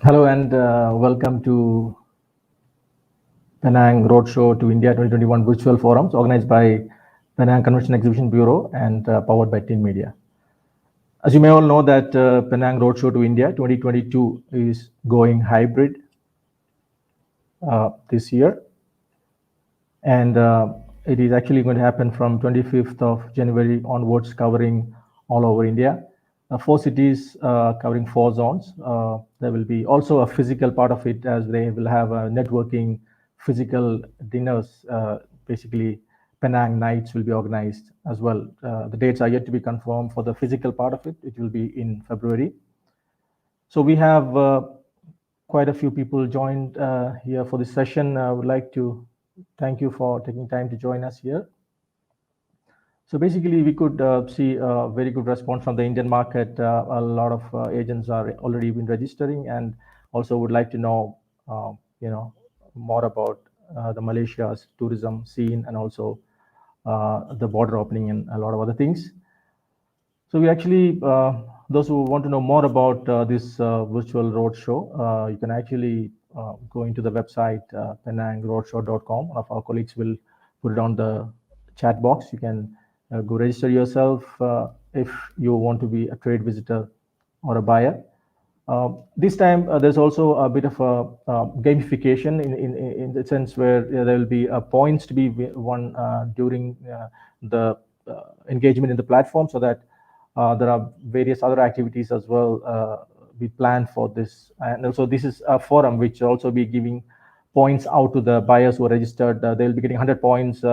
Hello and welcome to Penang Roadshow to India 2021 virtual forums organized by Penang Convention Exhibition Bureau and powered by Tin Media. As you may all know that Penang Roadshow to India 2022 is going hybrid this year, and it is actually going to happen from 25th of January onwards, covering all over India. 4 cities covering 4 zones. There will be also a physical part of it, as they will have networking, physical dinners. Basically, Penang nights will be organized as well. The dates are yet to be confirmed for the physical part of it. It will be in February. So we have quite a few people joined here for this session. I would like to thank you for taking time to join us here. So basically, we could see a very good response from the Indian market. A lot of agents are already been registering, and also would like to know, more about the Malaysia's tourism scene and also the border opening and a lot of other things. So we actually, those who want to know more about this virtual roadshow, you can actually go into the website penangroadshow.com. One of our colleagues will put it on the chat box. You can go register yourself if you want to be a trade visitor or a buyer. This time, there's also a bit of a gamification in the sense where there will be points to be won during the engagement in the platform, so that there are various other activities as well we plan for this. And also, this is a forum which will also be giving points out to the buyers who are registered. They'll be getting 100 points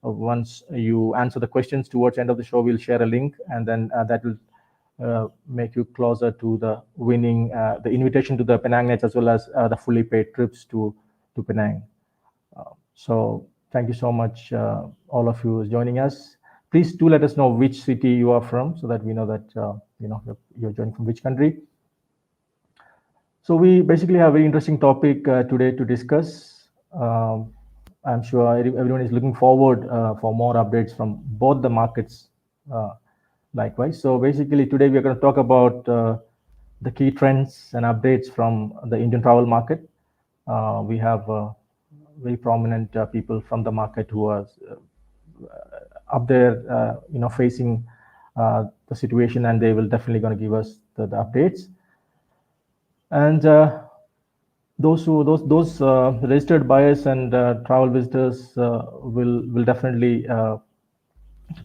once you answer the questions. Towards the end of the show, we'll share a link, and then that will make you closer to the winning the invitation to the Penang Nights, as well as the fully paid trips to Penang. So thank you so much, all of you joining us. Please do let us know which city you are from, so that we know that you're joining from which country. So we basically have a very interesting topic today to discuss. I'm sure everyone is looking forward for more updates from both the markets. Likewise. So basically today we are going to talk about the key trends and updates from the Indian travel market. We have very prominent people from the market who are up there, facing the situation, and they will definitely going to give us the updates. And those registered buyers and travel visitors will definitely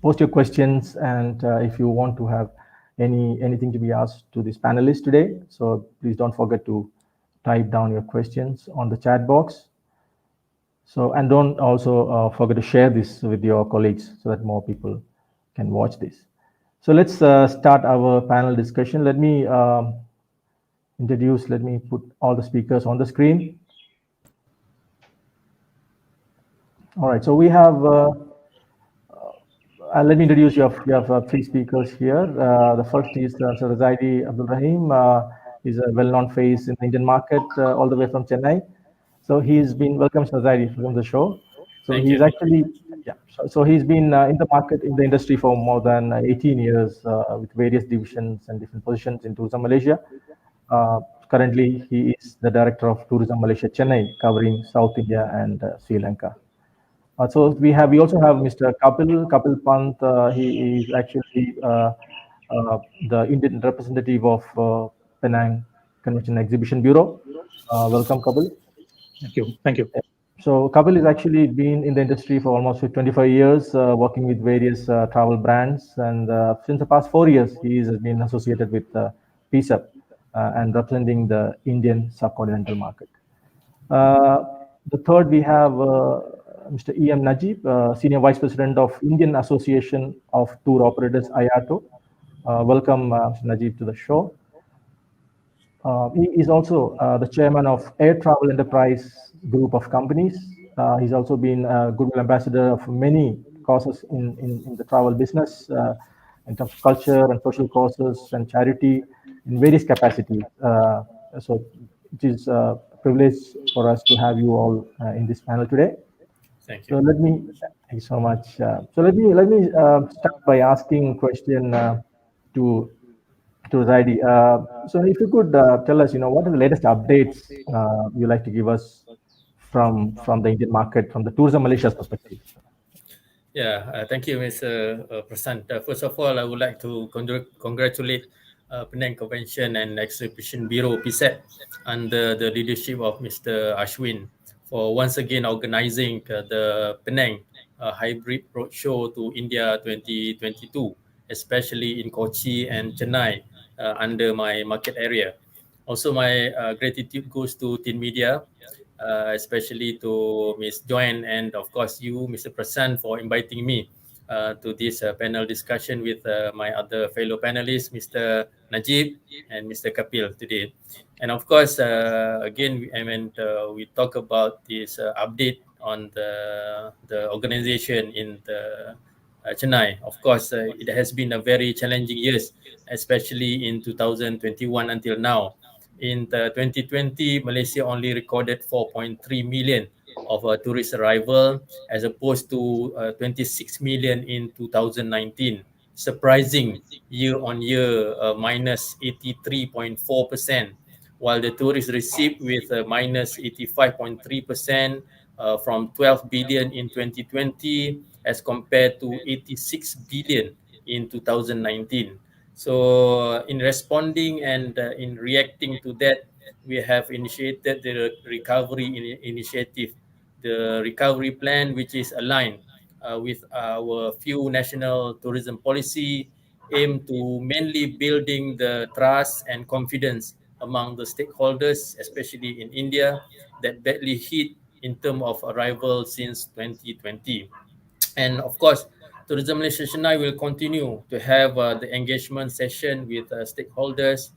post your questions, and if you want to have anything to be asked to this panelist today, so please don't forget to type down your questions on the chat box. So, and don't also forget to share this with your colleagues so that more people can watch this. So let's start our panel discussion. Let me let me put all the speakers on the screen. All right, so we have let me introduce you. You have 3 speakers here. The first is Razaidi Rahim. He's a well-known face in the Indian market, all the way from Chennai. So he's been welcome, Razaidi, from the show. So Thank he's you. actually, yeah. So he's been in the market, in the industry for more than 18 years with various divisions and different positions in tourism Malaysia. Currently, he is the director of Tourism Malaysia Chennai, covering South India and Sri Lanka. So we also have Mr. Kapil Pant. He is actually the Indian representative of Penang Convention Exhibition Bureau. Welcome, Kapil. Thank you. Thank you. So Kapil has actually been in the industry for almost 25 years, working with various travel brands, and since the past 4 years, he has been associated with PSAP and representing the Indian subcontinental market. The third, we have Mr. E.M. Najeeb, Senior Vice President of Indian Association of Tour Operators, IATO. Welcome, Mr. Najeeb, to the show. He is also the chairman of Air Travel Enterprise Group of Companies. He's also been a goodwill ambassador of many causes in the travel business, in terms of culture and social causes and charity in various capacities. So it is a privilege for us to have you all in this panel today. Thank you. So thank you so much. So let me start by asking a question to to Razaidi. So if you could tell us, what are the latest updates you like to give us from the Indian market, from the tourism Malaysia's perspective? Yeah, thank you, Mr. Prasanth. First of all, I would like to congratulate Penang Convention and Exhibition Bureau (PSET) under the leadership of Mr. Ashwin for once again organizing the Penang Hybrid Roadshow to India 2022, especially in Kochi and Chennai under my market area. Also, my gratitude goes to Tin Media, especially to Ms. Joanne and of course you, Mr. Prasanth, for inviting me to this panel discussion with my other fellow panelists, Mr. Najeeb and Mr. Kapil today. And of course, again, we talk about this update on the organization in the Chennai. Of course, it has been a very challenging years, especially in 2021 until now. In the 2020, Malaysia only recorded 4.3 million of tourist arrival as opposed to 26 million in 2019. Surprising year on year, minus 83.4%, while the tourists received with minus 85.3% from 12 billion in 2020 as compared to 86 billion in 2019. So, in responding and in reacting to that, we have initiated the recovery initiative, the recovery plan, which is aligned with our few national tourism policy, aim to mainly building the trust and confidence among the stakeholders, especially in India, that badly hit in terms of arrival since 2020. And of course, Tourism Malaysia Chennai will continue to have the engagement session with stakeholders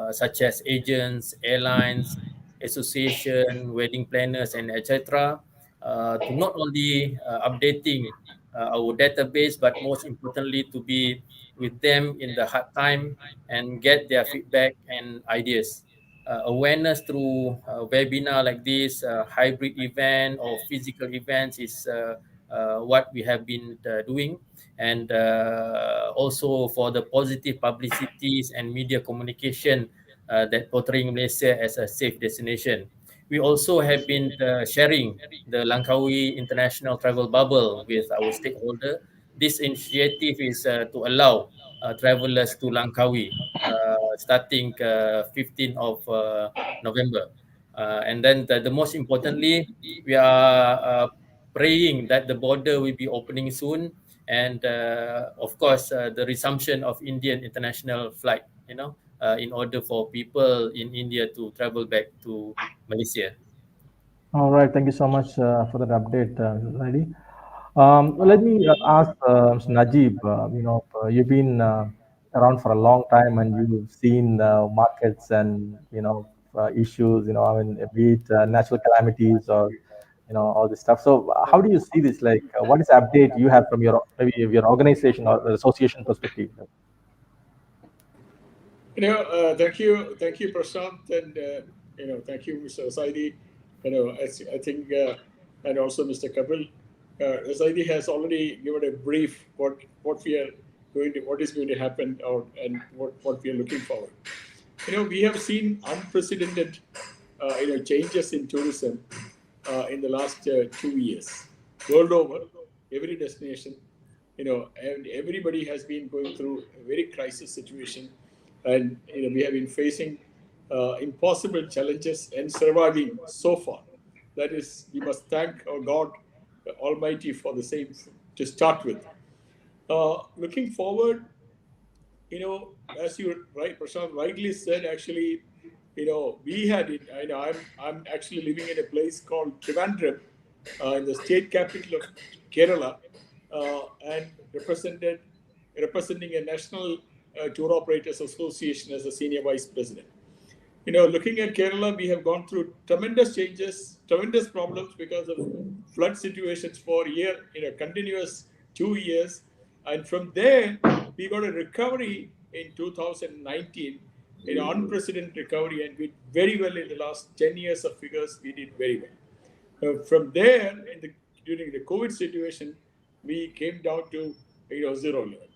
such as agents, airlines, association, wedding planners, and etc. To not only updating our database, but most importantly to be with them in the hard time and get their feedback and ideas. Awareness through webinar like this, hybrid event or physical events is what we have been doing, and also for the positive publicities and media communication that portraying Malaysia as a safe destination. We also have been sharing the Langkawi International Travel Bubble with our stakeholder. This initiative is to allow travelers to Langkawi starting 15th of November. And then the most importantly, we are praying that the border will be opening soon, and of course the resumption of Indian international flight, in order for people in India to travel back to Malaysia. All right, thank you so much for that update, Razaidi. Let me ask Mr. Najeeb. You've been around for a long time, and you've seen markets and issues. I mean, be it natural calamities or all this stuff. So, how do you see this? Like, what is the update you have from your maybe your organization or association perspective? Thank you, Prasanth, and thank you, Mr. Razaidi. I think, and also Mr. Kapil. Razaidi has already given a brief what is going to happen, and what we are looking forward. We have seen unprecedented, changes in tourism in the last 2 years, world over, every destination. And everybody has been going through a very crisis situation, and we have been facing impossible challenges and surviving so far. That is, we must thank our God Almighty for the same to start with. Looking forward, as you Prashant rightly said, actually, we had it. I'm actually living in a place called Trivandrum, in the state capital of Kerala, and representing a national tour operators association as a senior vice president. Looking at Kerala, we have gone through tremendous changes, tremendous problems because of flood situations for a year, continuous 2 years. And from there, we got a recovery in 2019, unprecedented recovery, and we did very well in the last 10 years of figures. We did very well. From there, during the COVID situation, we came down to 0 level.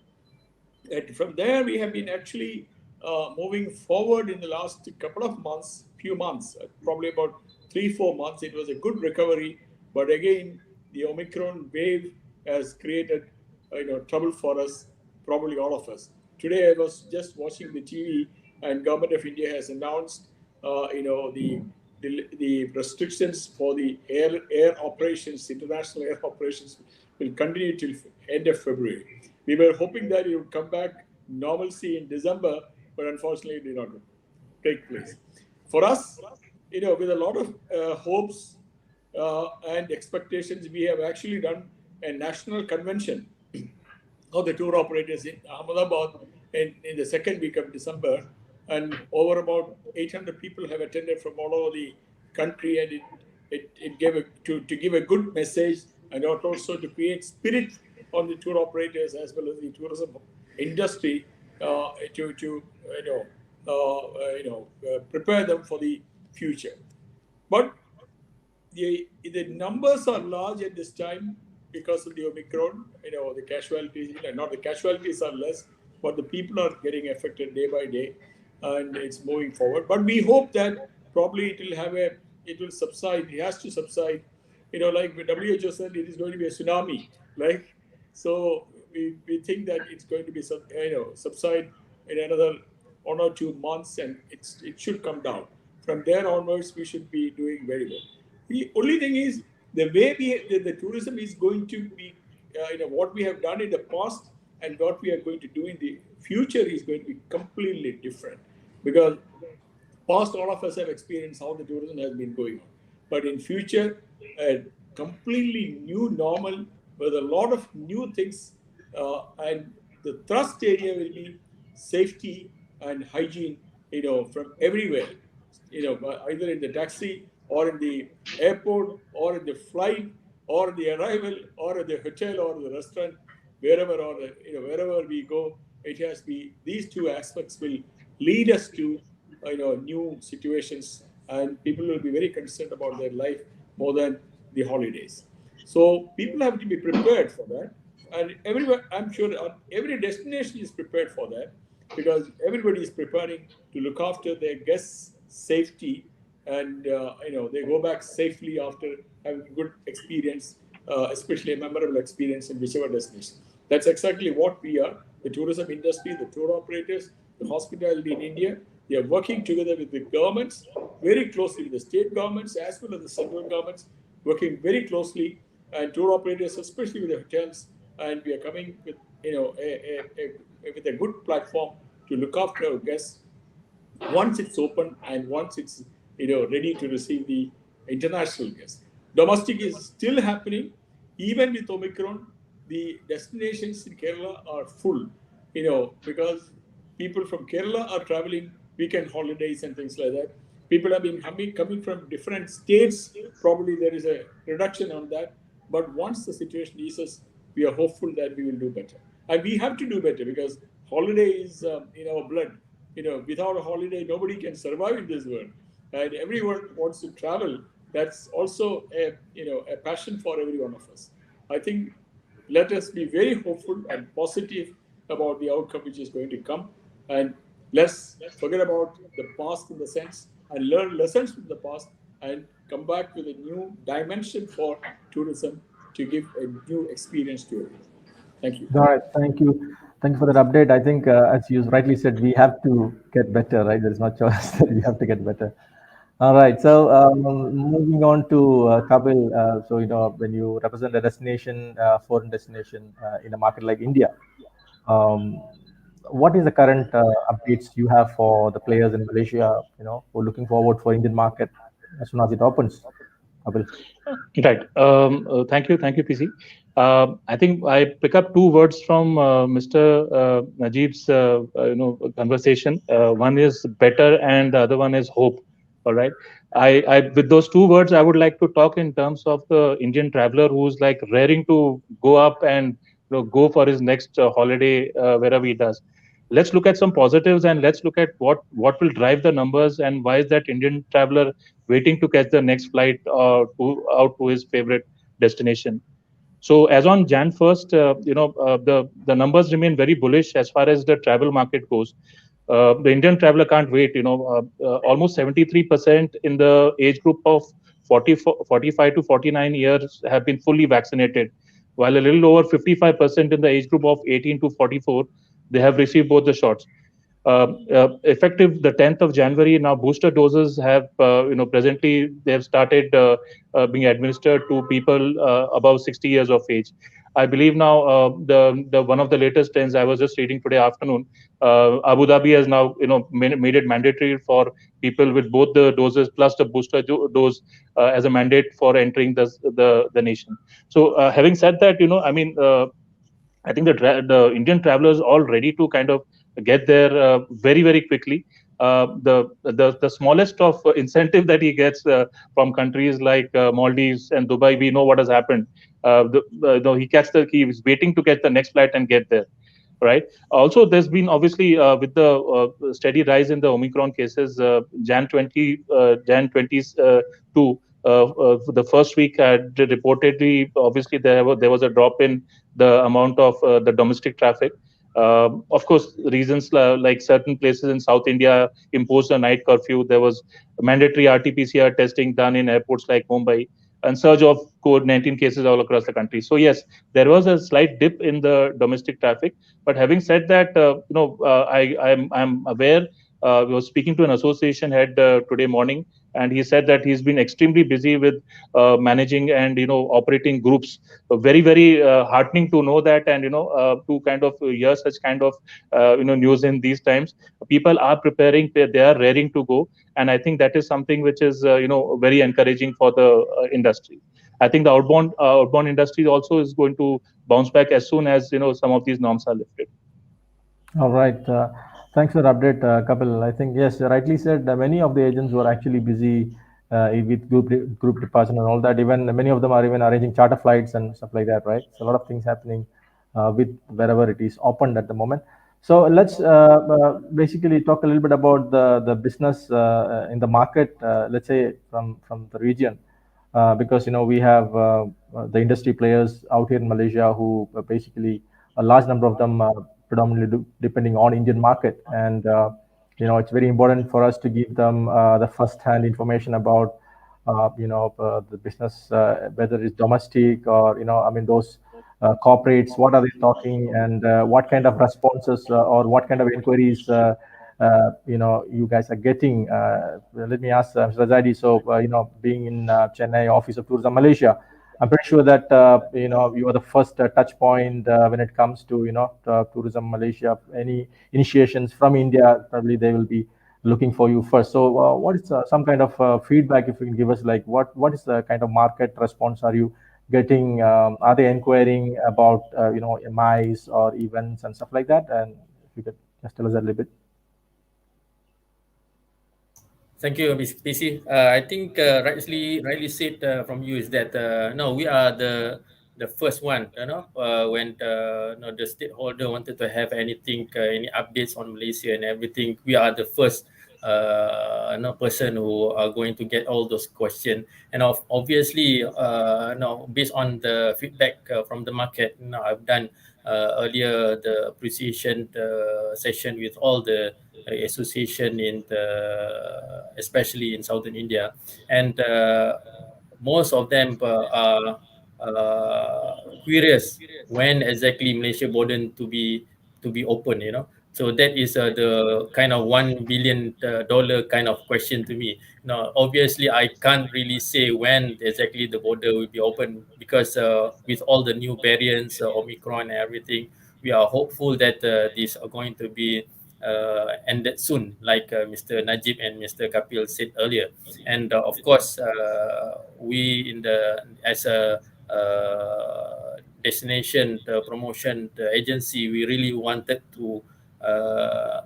And from there, we have been actually moving forward in the last couple of months, few months, probably about 3-4 months, it was a good recovery. But again, the Omicron wave has created trouble for us, probably all of us. Today, I was just watching the TV, and Government of India has announced, the restrictions for the air operations, international air operations, will continue till end of February. We were hoping that it would come back normalcy in December, but unfortunately, it did not take place. For us, with a lot of hopes and expectations, we have actually done a national convention of the tour operators in Ahmedabad in the second week of December, and over about 800 people have attended from all over the country, and it gave to give a good message, and also to create spirit on the tour operators as well as the tourism industry to prepare them for the future. But the numbers are large at this time because of the Omicron. The casualties, not the casualties are less, but the people are getting affected day by day, and it's moving forward. But we hope that probably it will subside. It has to subside. Like WHO said, it is going to be a tsunami. So we think that it's going to be subside in another 1 or 2 months, and it should come down. From there onwards, we should be doing very well. The only thing is the way the tourism is going to be, what we have done in the past and what we are going to do in the future is going to be completely different, because past all of us have experienced how the tourism has been going on. But in future, a completely new normal with a lot of new things, and the thrust area will be safety and hygiene, from everywhere, either in the taxi or in the airport or in the flight or the arrival or at the hotel or the restaurant, wherever we go, it has to be these two aspects will lead us to new situations, and people will be very concerned about their life more than the holidays. So people have to be prepared for that, and everywhere, I'm sure every destination is prepared for that, because everybody is preparing to look after their guests' safety, and they go back safely after having a good experience, especially a memorable experience in whichever destination. That's exactly what we are. The tourism industry, the tour operators, the hospitality in India, they are working together with the governments, very closely with the state governments as well as the central governments, working very closely, and tour operators, especially with the hotels, and we are coming with with a good platform to look after our guests once it's open and once it's ready to receive the international guests. Domestic is still happening, even with Omicron. The destinations in Kerala are full, because people from Kerala are traveling weekend holidays and things like that. People have been coming from different states. Probably there is a reduction on that. But once the situation eases, we are hopeful that we will do better. And we have to do better, because holiday is in our blood. Without a holiday, nobody can survive in this world. And everyone wants to travel. That's also a passion for every one of us. I think let us be very hopeful and positive about the outcome which is going to come. And let's forget about the past in the sense and learn lessons from the past and come back with a new dimension for tourism to give a new experience to everyone. Thank you. All right, thank you. Thank you for that update. I think, as you rightly said, we have to get better, right? There's no choice that we have to get better. All right, so moving on to Kapil. So, when you represent a destination, foreign destination in a market like India, what is the current updates you have for the players in Malaysia, who are looking forward for Indian market as soon as it opens? Kapil. Right. Thank you, PC. I think I pick up two words from Mr. Najeeb's conversation. One is better, and the other one is hope. All right. I with those two words, I would like to talk in terms of the Indian traveler who's like raring to go up and go for his next holiday wherever he does. Let's look at some positives, and let's look at what will drive the numbers, and why is that Indian traveler waiting to catch the next flight out to his favorite destination. So as on Jan 1st, the numbers remain very bullish as far as the travel market goes. The Indian traveler can't wait. Almost 73% in the age group of 45 to 49 years have been fully vaccinated, while a little over 55% in the age group of 18 to 44, they have received both the shots. Effective the 10th of January, now booster doses have, presently they have started being administered to people above 60 years of age. I believe now the one of the latest trends I was just reading today afternoon, Abu Dhabi has now made it mandatory for people with both the doses plus the booster dose as a mandate for entering the nation. So having said that, I think the Indian travelers all ready to kind of get there very very quickly. The smallest of incentive that he gets from countries like Maldives and Dubai, we know what has happened. He is waiting to get the next flight and get there, right? Also, there's been obviously with the steady rise in the Omicron cases, Jan 22, the first week had reportedly, obviously there was a drop in the amount of the domestic traffic. Of course, reasons like certain places in South India imposed a night curfew. There was mandatory RT-PCR testing done in airports like Mumbai, and surge of COVID-19 cases all across the country. So yes, there was a slight dip in the domestic traffic. But having said that, I'm aware. We was speaking to an association head today morning, and he said that he's been extremely busy with managing and operating groups. Very very heartening to know that, and to kind of hear such kind of news in these times. People are preparing; they are raring to go, and I think that is something which is very encouraging for the industry. I think the outbound industry also is going to bounce back as soon as some of these norms are lifted. All right. Thanks for the update, Kapil. I think, yes, rightly said, many of the agents were actually busy with group departure and all that. Even many of them are even arranging charter flights and stuff like that, right? So a lot of things happening with wherever it is opened at the moment. So let's basically talk a little bit about the business in the market, let's say from the region, because we have the industry players out here in Malaysia who basically a large number of them predominantly depending on Indian market, and it's very important for us to give them the first-hand information about the business, whether it's domestic or those corporates, what are they talking, and what kind of responses or what kind of inquiries you guys are getting. Let me ask Mr. Razaidi. So being in Chennai office of Tourism Malaysia, I'm pretty sure that you are the first touch point when it comes to tourism Malaysia. Any initiations from India, probably they will be looking for you first. So what is some kind of feedback, if you can give us, like what is the kind of market response are you getting? Are they inquiring about MIs or events and stuff like that? And if you could just tell us a little bit. Thank you, PC. I think rightly said from you is that no, we are the first one. When the stakeholder wanted to have anything, any updates on Malaysia and everything, we are the first person who are going to get all those questions. And obviously, based on the feedback from the market, I've done earlier the appreciation session with all the association especially in southern India, and most of them are curious when exactly Malaysia border to be open. So that is the kind of $1 billion kind of question to me. Now, obviously, I can't really say when exactly the border will be open, because with all the new variants, Omicron and everything, we are hopeful that these are going to be ended soon, like Mr. Najeeb and Mr. Kapil said earlier. And of course, we as a destination promotion agency, we really wanted to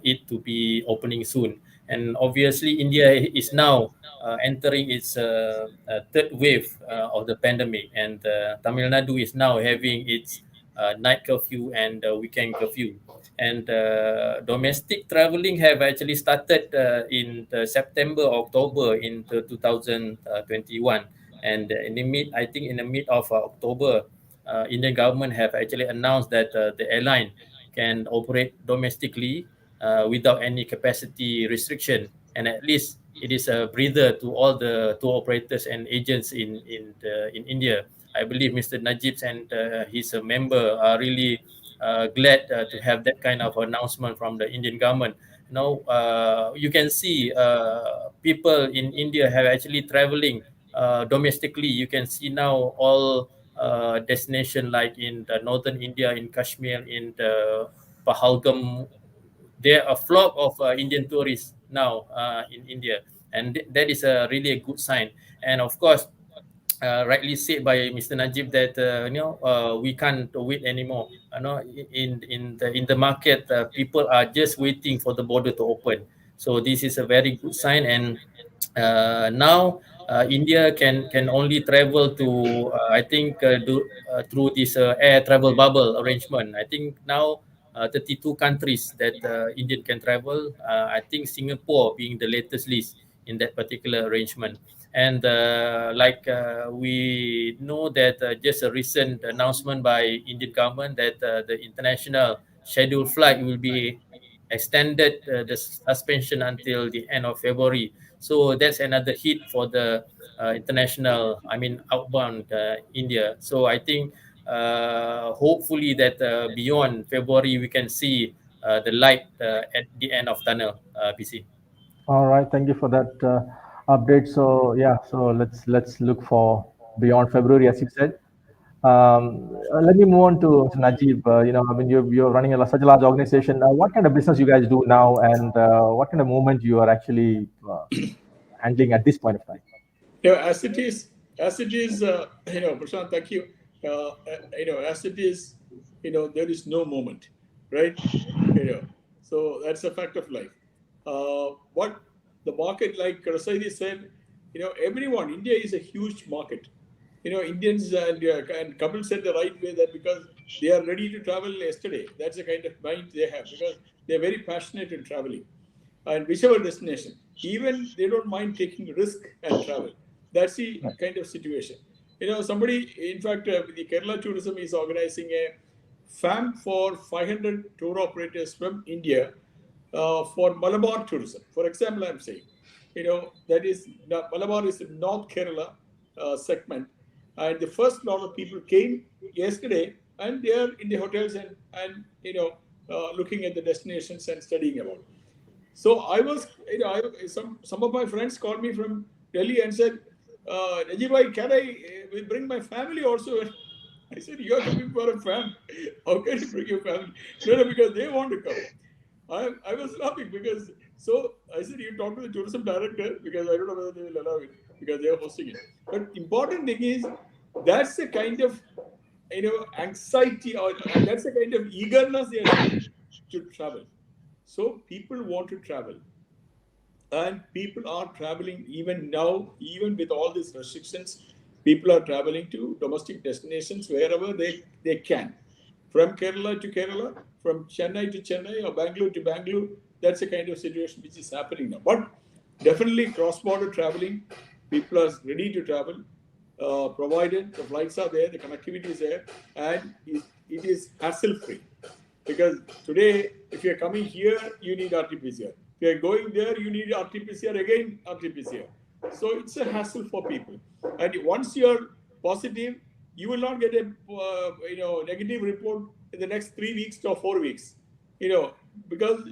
it to be opening soon. And obviously, India is now entering its third wave of the pandemic, and Tamil Nadu is now having its night curfew and weekend curfew. And domestic traveling have actually started in September, October in 2021. And I think in the mid of October, Indian government have actually announced that the airline can operate domestically without any capacity restriction, and at least it is a breather to all the tour operators and agents in India. I believe Mr. Najeeb and his member are really glad to have that kind of announcement from the Indian government. Now you can see people in India have actually traveling domestically. You can see now all destination like in the northern India, in Kashmir, in the Pahalgam. There are a flock of Indian tourists now in India, and that is a really a good sign. And of course, rightly said by Mr. Najeeb that we can't wait anymore. In the market, people are just waiting for the border to open. So this is a very good sign, and now India can only travel to I think through this air travel bubble arrangement. I think now 32 countries that Indian can travel. I think Singapore being the latest list in that particular arrangement. And we know that just a recent announcement by Indian government that the international scheduled flight will be extended the suspension until the end of February. So that's another hit for the international, outbound India. So I think hopefully that beyond February we can see the light at the end of tunnel, PC. All right, thank you for that update. So yeah, so let's look for beyond February, as you said. Let me move on to Najeeb. You're running such a large organization. What kind of business you guys do now, and what kind of movement you are actually handling at this point of time? As it is, Presanth, thank you. As it is, there is no moment, right? So that's a fact of life. What the market, like Razaidi said, everyone, India is a huge market. Indians and Kapil said the right way that because they are ready to travel yesterday. That's the kind of mind they have because they're very passionate in traveling. And whichever destination, even they don't mind taking risk and travel. That's the kind of situation. Somebody, in fact, the Kerala Tourism is organizing a FAM for 500 tour operators from India for Malabar tourism. For example, I'm saying, that is, Malabar is the North Kerala segment. And the first lot of people came yesterday and they are in the hotels and looking at the destinations and studying about it. So I was, some of my friends called me from Delhi and said, Najeeb, can I bring my family also? I said, you are coming for a fam. How can you bring your family? No, because they want to come. I was laughing because, so I said, you talk to the tourism director because I don't know whether they will allow it because they are hosting it. But important thing is, that's the kind of, anxiety or that's the kind of eagerness they are to travel. So people want to travel. And people are traveling even now, even with all these restrictions, people are traveling to domestic destinations wherever they can. From Kerala to Kerala, from Chennai to Chennai or Bangalore to Bangalore, that's the kind of situation which is happening now. But definitely cross-border traveling, people are ready to travel, provided the flights are there, the connectivity is there, and it is hassle-free. Because today, if you're coming here, you need RT-PCR. If you're going there, you need RT-PCR, again RT-PCR. So it's a hassle for people. And once you're positive, you will not get a negative report in the next 3 weeks or 4 weeks. Because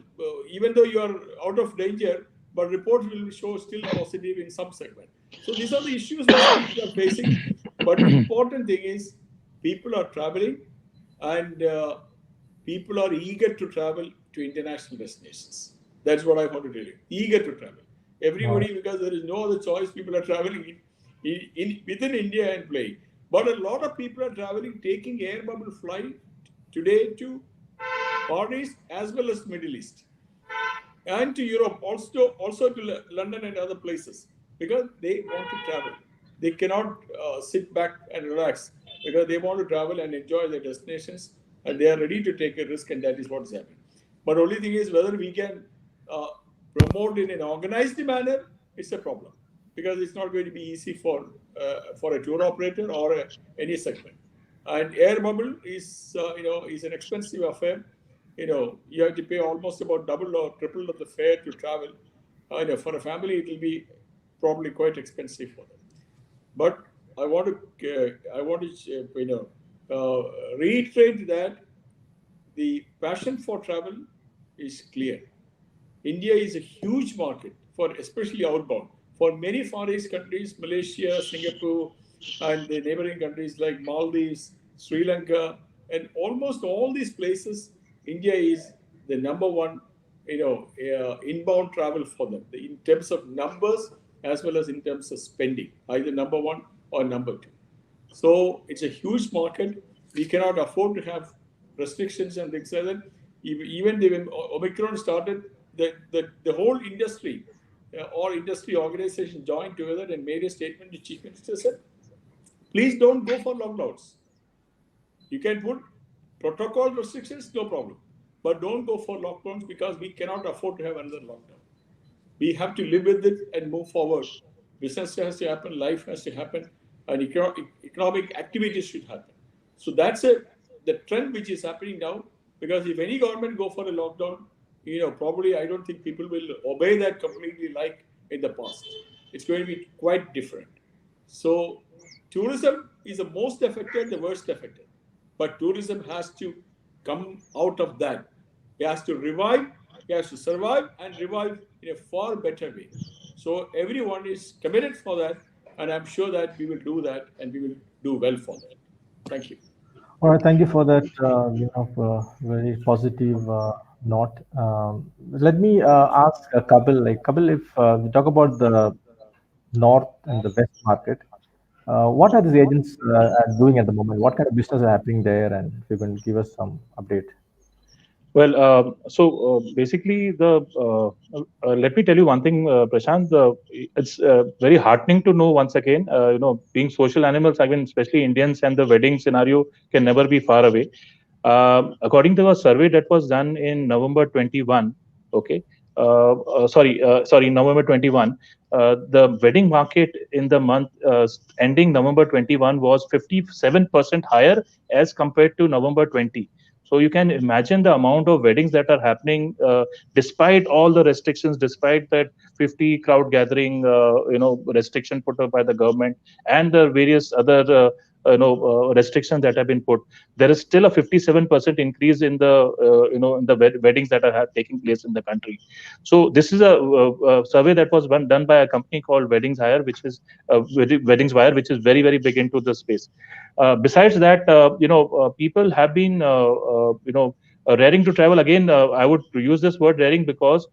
even though you are out of danger, but report will show still positive in some segment. So these are the issues that people are facing. But the important thing is people are traveling and people are eager to travel to international destinations. That's what I want to tell you. Eager to travel. Everybody, because there is no other choice, people are traveling within India and playing. But a lot of people are traveling, taking air bubble flight today to Far East as well as Middle East. And to Europe, also to London and other places. Because they want to travel. They cannot sit back and relax. Because they want to travel and enjoy their destinations. And they are ready to take a risk, and that is what is happening. But only thing is whether we can promote in an organized manner, it's a problem. Because it's not going to be easy for a tour operator or any segment. And air bubble is an expensive affair. you have to pay almost about double or triple of the fare to travel. For a family, it will be probably quite expensive for them. But I want to reiterate that the passion for travel is clear. India is a huge market for especially outbound. For many Far East countries, Malaysia, Singapore, and the neighboring countries like Maldives, Sri Lanka, and almost all these places, India is the number one, inbound travel for them in terms of numbers as well as in terms of spending, either number one or number two. So it's a huge market. We cannot afford to have restrictions and things like that. Even when Omicron started, the whole industry or industry organization joined together and made a statement. The chief minister said, please don't go for lockdowns. You can put protocol restrictions, no problem. But don't go for lockdowns because we cannot afford to have another lockdown. We have to live with it and move forward. Business has to happen, life has to happen, and economic activities should happen. So that's the trend which is happening now. Because if any government go for a lockdown, probably I don't think people will obey that completely like in the past. It's going to be quite different. So tourism is the most affected, the worst affected. But tourism has to come out of that. It has to revive, it has to survive and revive in a far better way. So everyone is committed for that, and I'm sure that we will do that and we will do well for that. Thank you. All right, thank you for that very positive note. Let me ask Kapil. Kapil, if we talk about the north and the west market, what are these agents are doing at the moment? What kind of business are happening there? And if you can give us some update. Well, basically, let me tell you one thing, Prashant. It's very heartening to know once again. Being social animals, I mean, especially Indians, and the wedding scenario can never be far away. According to a survey that was done in November 21, okay, November 21, the wedding market in the month ending November 21 was 57% higher as compared to November 20. So you can imagine the amount of weddings that are happening despite all the restrictions, despite that 50 crowd gathering, restriction put up by the government and the various other restrictions that have been put. There is still a 57% increase in the in the weddings that are taking place in the country. So this is a survey that was done by a company called Weddings Hire, which is Weddings Wire, which is very, very big into the space. Besides that, people have been raring to travel. Again, I would use this word raring because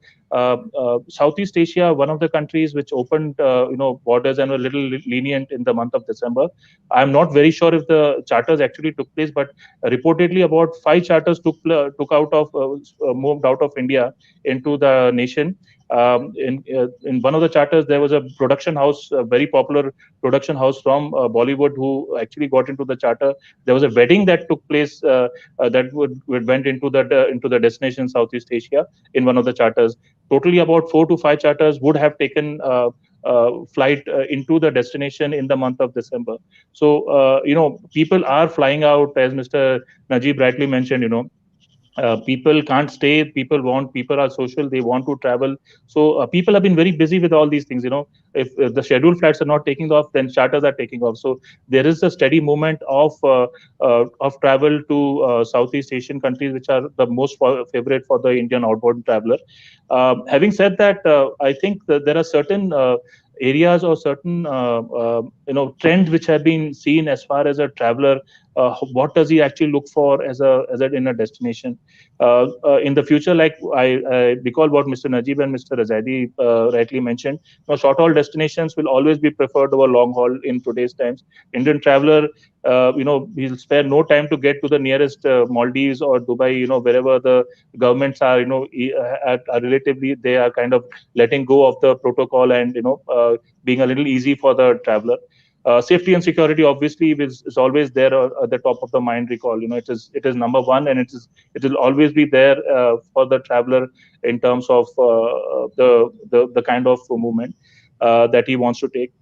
Southeast Asia, one of the countries which opened borders and were a little lenient in the month of December. I'm not very sure if the charters actually took place, but reportedly about 5 charters moved out of India into the nation. In one of the charters, there was a production house, a very popular production house from Bollywood, who actually got into the charter. There was a wedding that took place that went into the destination Southeast Asia in one of the charters. Totally about 4 to 5 charters would have taken flight into the destination in the month of December. So people are flying out, as Mr. Najeeb rightly mentioned. People can't stay. People are social. They want to travel. So people have been very busy with all these things. If the scheduled flights are not taking off, then charters are taking off. So there is a steady movement of travel to Southeast Asian countries, which are the most favorite for the Indian outbound traveler. Having said that, I think that there are certain areas or certain trends which have been seen as far as a traveler. What does he actually look for as in a destination in the future? Like I recall what Mr. Najeeb and Mr. Razaidi rightly mentioned. Short haul destinations will always be preferred over long haul in today's times. Indian traveler, he'll spare no time to get to the nearest Maldives or Dubai. Wherever the governments are, are relatively, they are kind of letting go of the protocol and being a little easy for the traveler. Safety and security obviously is always there at the top of the mind. Recall, it is number one, and it will always be there for the traveler in terms of the kind of movement that he wants to take.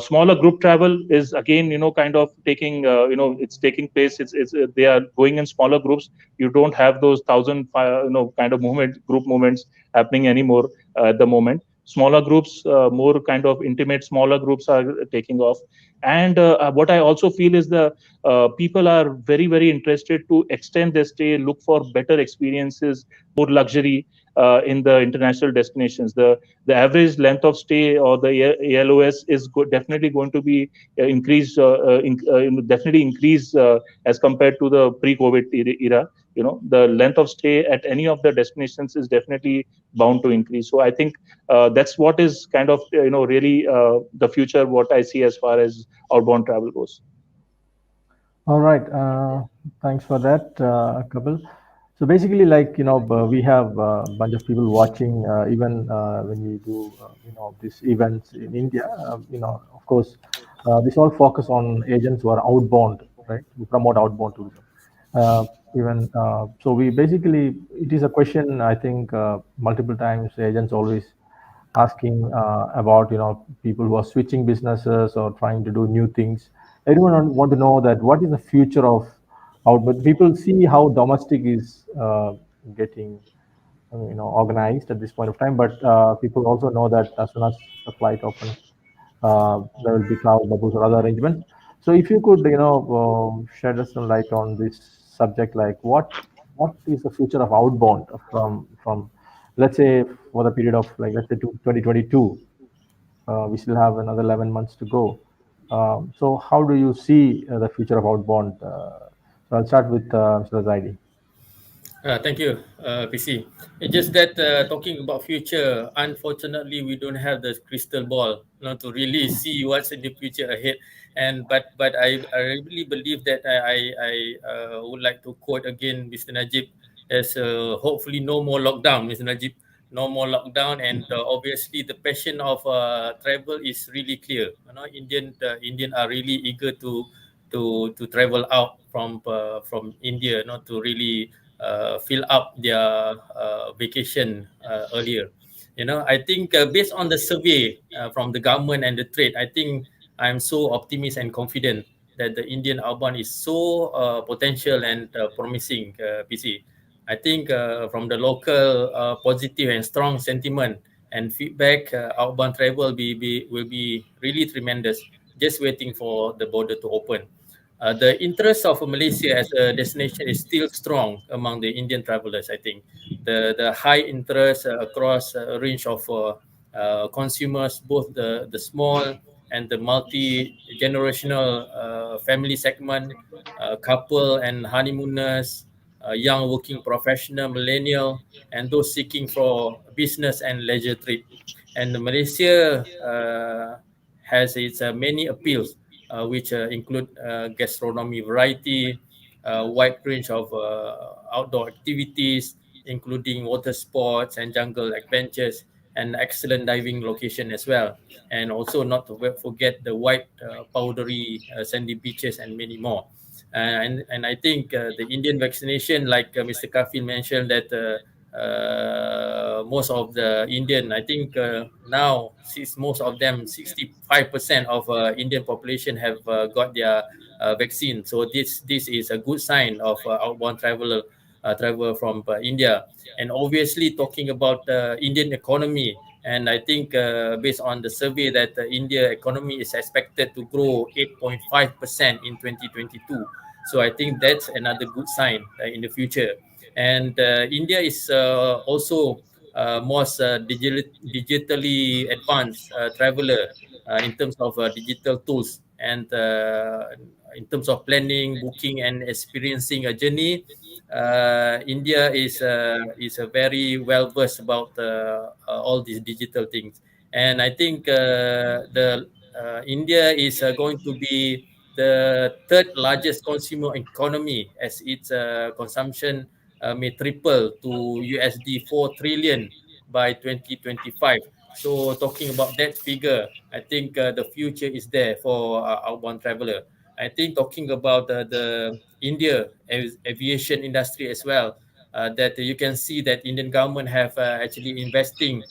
Smaller group travel is again, kind of taking, it's taking place. It's they are going in smaller groups. You don't have those thousand, kind of group movements happening anymore at the moment. Smaller groups, more kind of intimate, smaller groups are taking off. And what I also feel is the people are very, very interested to extend their stay, look for better experiences, more luxury in the international destinations. The average length of stay or the ALOS is definitely going to be increased, definitely increase as compared to the pre-COVID era. The length of stay at any of the destinations is definitely bound to increase. So I think that's what is kind of really the future, what I see as far as outbound travel goes. All right. Thanks for that, Kapil. So basically, like, we have a bunch of people watching, even when we do, these events in India. Of course, this all focus on agents who are outbound, right? Who promote outbound tourism. Even so, we basically, it is a question, I think, multiple times agents always asking about, people who are switching businesses or trying to do new things. Everyone want to know that what is the future of outbound. People see how domestic is getting, organized at this point of time, but people also know that as soon as the flight opens, there will be cloud bubbles or other arrangements. So if you could, shed us some light on this subject, like what is the future of outbound from let's say for the period of, like, let's say 2022, we still have another 11 months to go. So how do you see the future of outbound? So I'll start with Mr. Zaidi. Thank you, PC. It's just that talking about future, unfortunately, we don't have the crystal ball, to really see what's in the future ahead. And but I really believe that I would like to quote again Mr. Najeeb as hopefully no more lockdown, Mr. Najeeb, no more lockdown, and obviously the passion of travel is really clear. Indian are really eager to travel out from India, not to really fill up their vacation earlier. I think based on the survey from the government and the trade, I think I'm so optimistic and confident that the Indian outbound is so potential and promising, PC. I think from the local positive and strong sentiment and feedback, outbound travel will be really tremendous. Just waiting for the border to open. The interest of Malaysia as a destination is still strong among the Indian travelers. I think the high interest across a range of consumers, both the small and the multi generational family segment, couple and honeymooners, young working professional, millennial, and those seeking for business and leisure trip. And Malaysia has its many appeals, which include gastronomy variety, wide range of outdoor activities, including water sports and jungle adventures, and excellent diving location as well. And also not to forget the white, powdery, sandy beaches and many more. And I think the Indian vaccination, like Mr. Kafil mentioned, that most of the Indian, I think now most of them, 65% of Indian population have got their vaccine. So this is a good sign of outbound travel from India. And obviously talking about Indian economy, and I think based on the survey that the India economy is expected to grow 8.5% in 2022. So I think that's another good sign in the future. And India is also most digitally advanced traveler in terms of digital tools, and in terms of planning, booking, and experiencing a journey. India is a very well versed about all these digital things, and I think the India is going to be the third largest consumer economy, as its consumption may triple to USD 4 trillion by 2025. So talking about that figure, I think the future is there for outbound traveler. I think talking about the India aviation industry as well, that you can see that Indian government have actually investing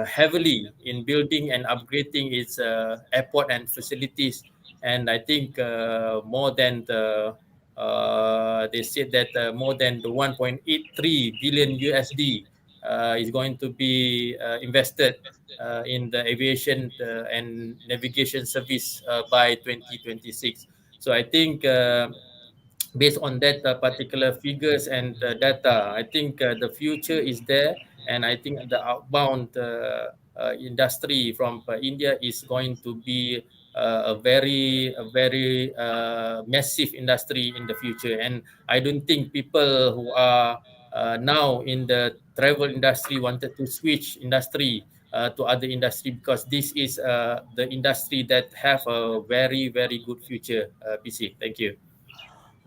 heavily in building and upgrading its airport and facilities. And I think more than they said that more than the 1.83 billion USD is going to be invested in the aviation and navigation service by 2026. So I think based on that particular figures and data, I think the future is there, and I think the outbound industry from India is going to be a very massive industry in the future. And I don't think people who are now in the travel industry wanted to switch industry to other industry, because this is the industry that have a very good future. PC, thank you.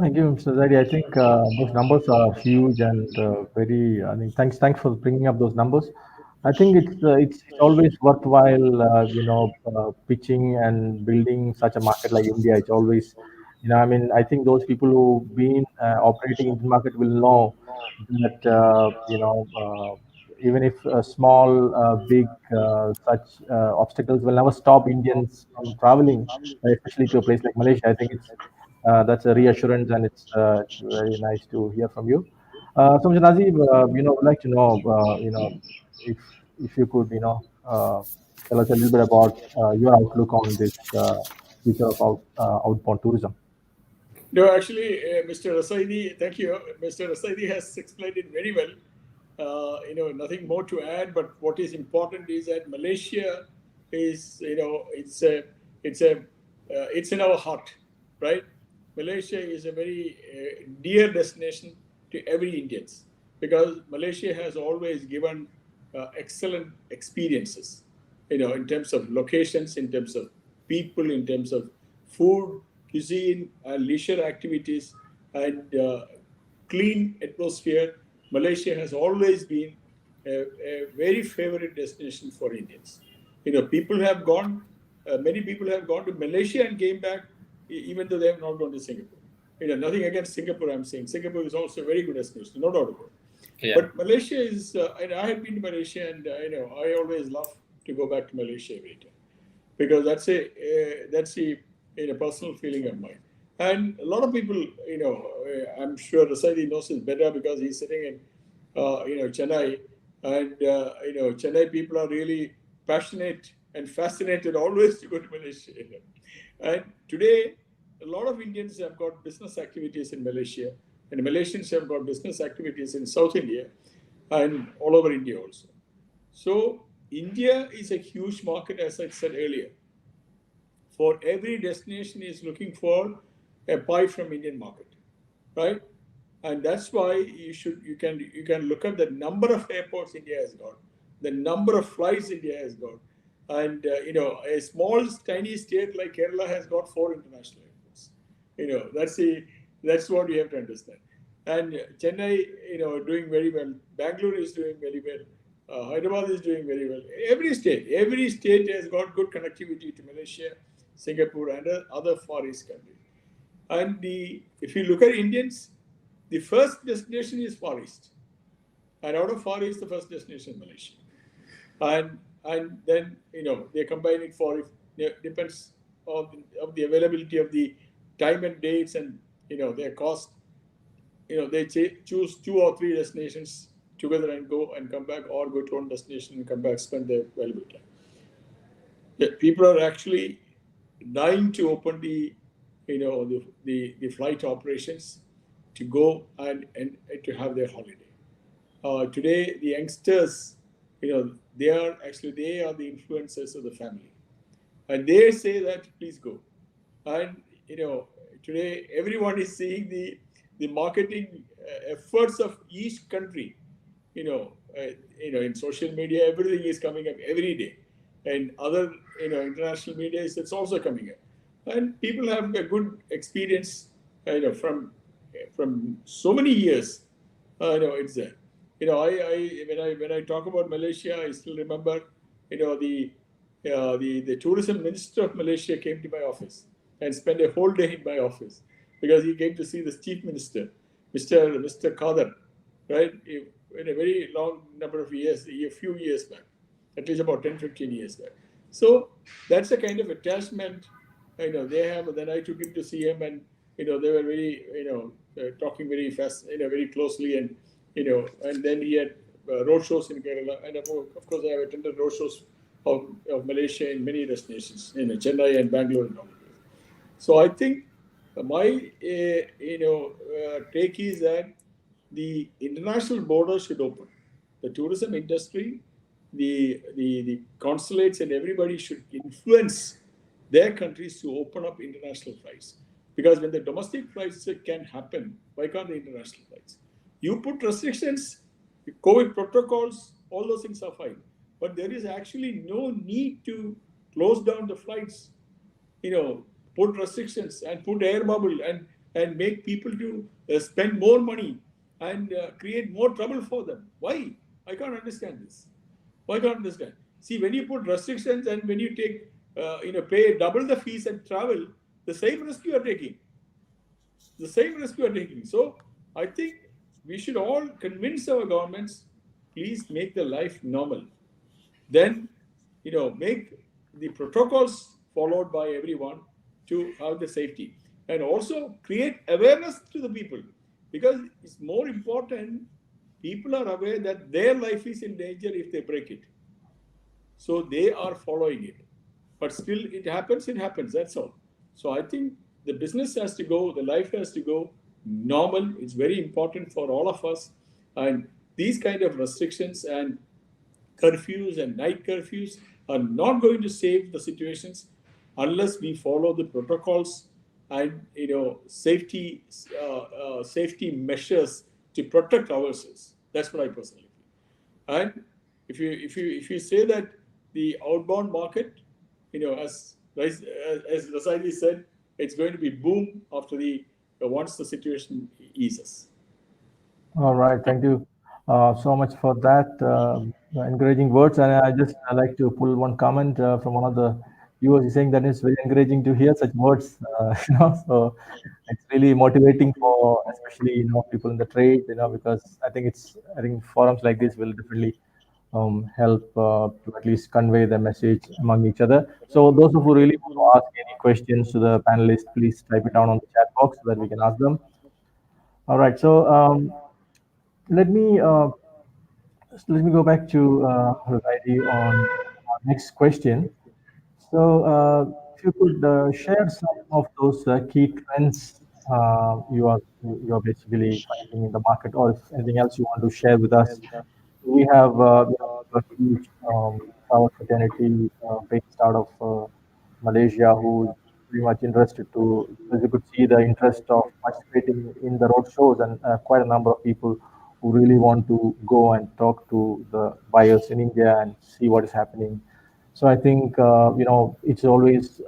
Thank you, Mr. Zaidi. I think those numbers are huge and very. I mean, thanks for bringing up those numbers. I think it's always worthwhile, pitching and building such a market like India. It's always, I mean, I think those people who've been operating in the market will know that, even if small, big, such obstacles will never stop Indians from traveling, especially to a place like Malaysia. I think that's a reassurance, and it's very nice to hear from you. So, Mr. Najeeb, would like to know, if if you could, tell us a little bit about your outlook on this future of outbound tourism. No, actually, Mr. Razaidi, thank you. Mr. Razaidi has explained it very well. Nothing more to add. But what is important is that Malaysia is, it's in our heart, right? Malaysia is a very dear destination to every Indians, because Malaysia has always given excellent experiences, in terms of locations, in terms of people, in terms of food, cuisine, leisure activities, and clean atmosphere. Malaysia has always been a very favorite destination for Indians. People have gone, many people have gone to Malaysia and came back, even though they have not gone to Singapore. Nothing against Singapore, I'm saying. Singapore is also a very good destination, no doubt about it. Yeah. But Malaysia is, and I have been to Malaysia, and I always love to go back to Malaysia every time, because that's a personal feeling of mine. And a lot of people, I'm sure Razaidi knows it better because he's sitting in, Chennai, and Chennai people are really passionate and fascinated always to go to Malaysia. And today, a lot of Indians have got business activities in Malaysia, and Malaysians have got business activities in South India and all over India also. So India is a huge market, as I said earlier. For every destination is looking for a pie from Indian market, right? And that's why you can look at the number of airports India has got, the number of flights India has got, and a small tiny state like Kerala has got 4 international airports. That's what we have to understand. And Chennai, doing very well. Bangalore is doing very well. Hyderabad is doing very well. Every state has got good connectivity to Malaysia, Singapore, and other Far East countries. And if you look at Indians, the first destination is Far East. And out of Far East, the first destination is Malaysia. And then, they combine it for, it depends on the availability of the time and dates and, their cost. They choose 2 or 3 destinations together and go and come back, or go to one destination and come back, spend their valuable time. People are actually dying to open the flight operations to go and to have their holiday. Today, the youngsters, they are the influencers of the family, and they say that please go. And today everyone is seeing the marketing efforts of each country. In social media, everything is coming up every day, and other international media it's also coming up. And people have a good experience, from so many years. It's there. When I talk about Malaysia, I still remember, the tourism minister of Malaysia came to my office and spent a whole day in my office, because he came to see the chief minister, Mr. Kader, right? In a very long number of years, a few years back, at least about 10, 15 years back. So that's the kind of attachment, they have. Then I took him to see him, and, they were very, talking very fast, very closely. And, and then he had road shows in Kerala. And of course, I have attended road shows of Malaysia in many destinations, Chennai and Bangalore and all. So I think my, take is that the international borders should open. The tourism industry, the consulates and everybody should influence their countries to open up international flights. Because when the domestic flights can happen, why can't the international flights? You put restrictions, COVID protocols, all those things are fine. But there is actually no need to close down the flights, put restrictions and put air bubble and make people to spend more money and create more trouble for them. Why? I can't understand this. Why can't understand? See, when you put restrictions and when you take, pay double the fees and travel, the same risk you are taking. The same risk you are taking. So I think we should all convince our governments, please make the life normal. Then, make the protocols followed by everyone to have the safety. And also create awareness to the people. Because it's more important, people are aware that their life is in danger if they break it. So they are following it. But still, it happens, that's all. So I think the business has to go, the life has to go normal. It's very important for all of us. And these kind of restrictions and curfews and night curfews are not going to save the situations unless we follow the protocols and safety measures to protect ourselves. That's what I personally feel. And if you say that the outbound market, as Razaidi said, it's going to be boom after once the situation eases. All right, thank you so much for that encouraging words. And I like to pull one comment from one of the viewers saying that it's very encouraging to hear such words. So it's really motivating for especially people in the trade, because I think forums like this will definitely help to at least convey the message among each other. So those who really want to ask any questions to the panelists, please type it down on the chat box so that we can ask them. All right, so let me go back to Razaidi on our next question. So, if you could share some of those key trends you are basically finding in the market, or if anything else you want to share with us. We have a huge travel fraternity based out of Malaysia who is pretty much interested to, as you could see, the interest of participating in the road shows, and quite a number of people who really want to go and talk to the buyers in India and see what is happening. So I think it's always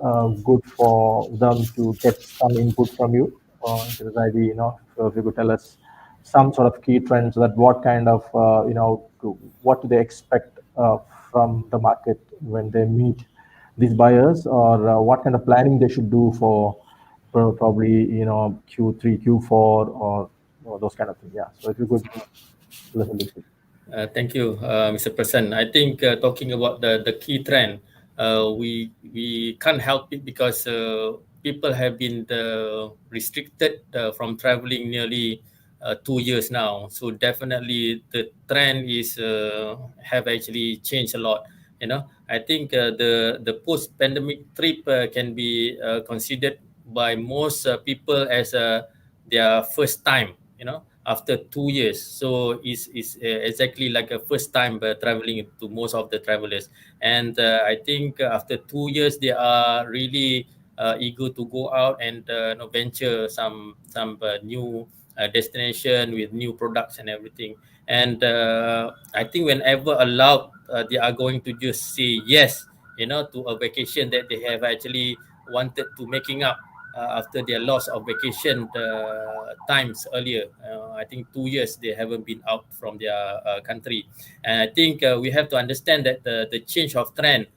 good for them to get some input from you into this idea. So if you could tell us some sort of key trends, that what kind of what do they expect from the market when they meet these buyers, or what kind of planning they should do for probably Q3, Q4, or those kind of things. Yeah. So if you could listen to this. Thank you, Mr. Presanth. I think talking about the key trend, we can't help it because people have been restricted from traveling nearly 2 years now. So definitely the trend is have actually changed a lot. I think the post-pandemic trip can be considered by most people as their first time. After 2 years. So it's exactly like a first time traveling to most of the travelers. And I think after 2 years, they are really eager to go out and venture some new destination with new products and everything. And I think whenever allowed, they are going to just say yes, to a vacation that they have actually wanted to making up after their loss of vacation times earlier. I think 2 years they haven't been out from their country. And I think we have to understand that the change of trend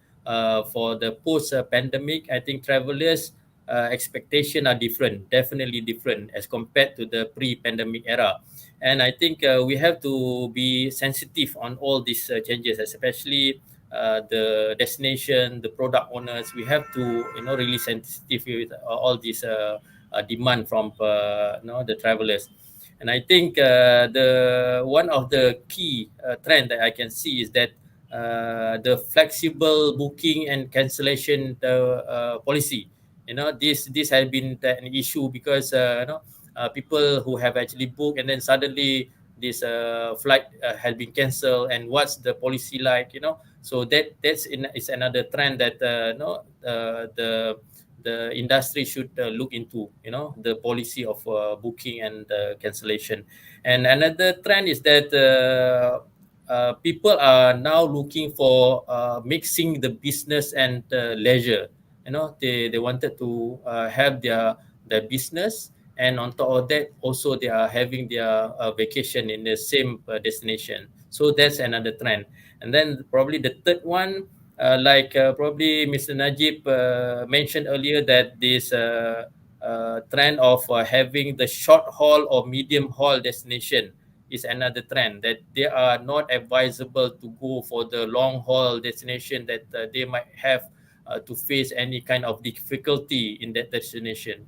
for the post-pandemic, I think travelers expectation are different, definitely different as compared to the pre-pandemic era. And I think we have to be sensitive on all these changes, especially the destination, the product owners. We have to, really sensitive with all this demand from, the travelers. And I think the one of the key trend that I can see is that the flexible booking and cancellation policy. This has been an issue because people who have actually booked and then suddenly this flight has been cancelled, and what's the policy like? So is another trend that the industry should look into, the policy of booking and cancellation. And another trend is that people are now looking for mixing the business and leisure. They wanted to have their business, and on top of that, also they are having their vacation in the same destination. So that's another trend. And then probably the third one, probably Mr. Najeeb mentioned earlier, that this trend of having the short haul or medium haul destination is another trend, that they are not advisable to go for the long haul destination, that they might have to face any kind of difficulty in that destination,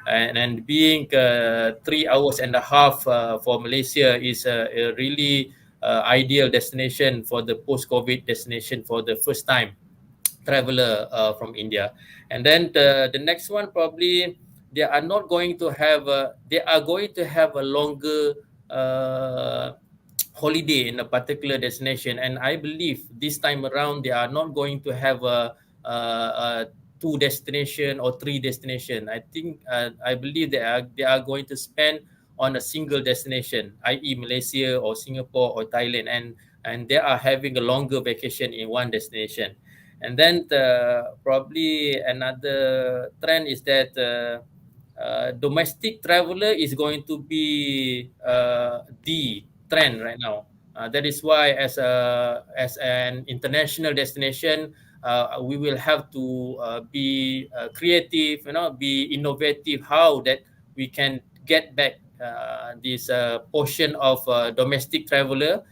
and being 3 hours and a half for Malaysia is a really ideal destination for the post-COVID destination for the first time traveler from India. And then the next one, probably they are going to have a longer holiday in a particular destination. And I believe this time around they are not going to have a 2 destination or 3 destination. I believe they are going to spend on a single destination, i.e. Malaysia or Singapore or Thailand, and they are having a longer vacation in one destination. And then probably another trend is that domestic traveler is going to be the trend right now. That is why, as an international destination, we will have to be creative, be innovative, how that we can get back this portion of domestic traveler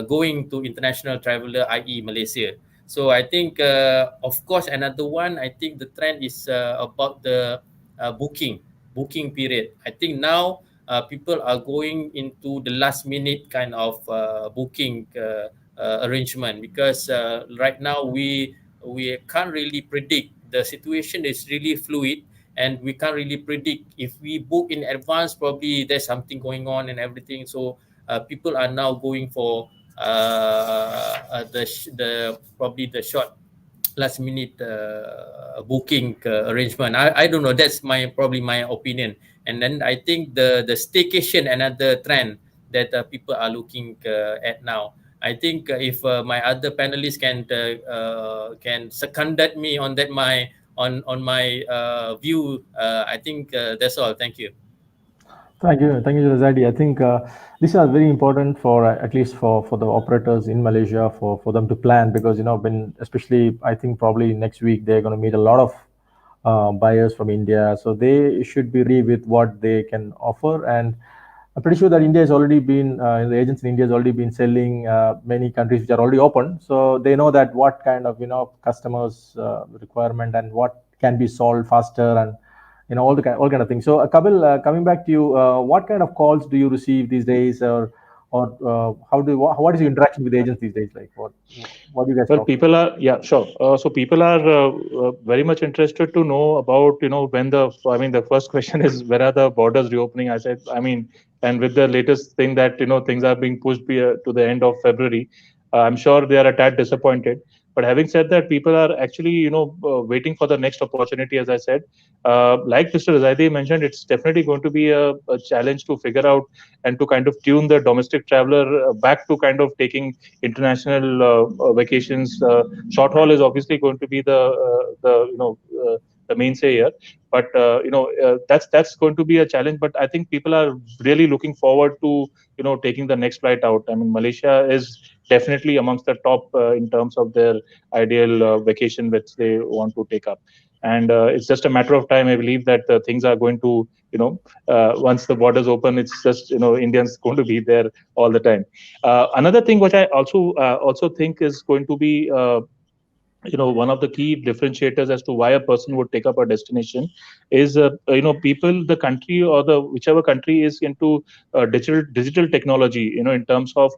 going to international traveler, i.e. Malaysia. So I think, of course, another one, I think the trend is about the booking period. I think now people are going into the last minute kind of booking arrangement, because right now we can't really predict. The situation is really fluid, and we can't really predict. If we book in advance, probably there's something going on and everything. So people are now going for probably the short last minute booking arrangement. I don't know. That's probably my opinion. And then I think the staycation, another trend that people are looking at now. I think if my other panelists can seconded me on that, on my view, I think that's all. Thank you. Thank you, Razaidi. I think these are very important for at least for the operators in Malaysia, for them to plan, because especially I think probably next week they're going to meet a lot of buyers from India, so they should be ready with what they can offer. And I'm pretty sure that India has already been the agents in India has already been selling many countries which are already open, so they know that what kind of customers requirement and what can be solved faster, and all kind of things. So Kapil, coming back to you, what kind of calls do you receive these days, or what is your interaction with agents these days like? What do you guys well talk people about? so people are very much interested to know about when the first question is, where are the borders reopening? I said, and with the latest thing that things are being pushed to the end of February, I'm sure they are a tad disappointed. But having said that, people are actually waiting for the next opportunity. As I said, like Mr. Razaidi mentioned, it's definitely going to be a challenge to figure out and to kind of tune the domestic traveler back to kind of taking international vacations. Short haul is obviously going to be the mainstay here. But that's going to be a challenge. But I think people are really looking forward to taking the next flight out. I mean, Malaysia is definitely amongst the top in terms of their ideal vacation which they want to take up. And it's just a matter of time. I believe that things are going to, once the borders open, it's just Indians going to be there all the time. Another thing which I also think is going to be one of the key differentiators as to why a person would take up a destination is people, the country, or the whichever country is into digital technology, in terms of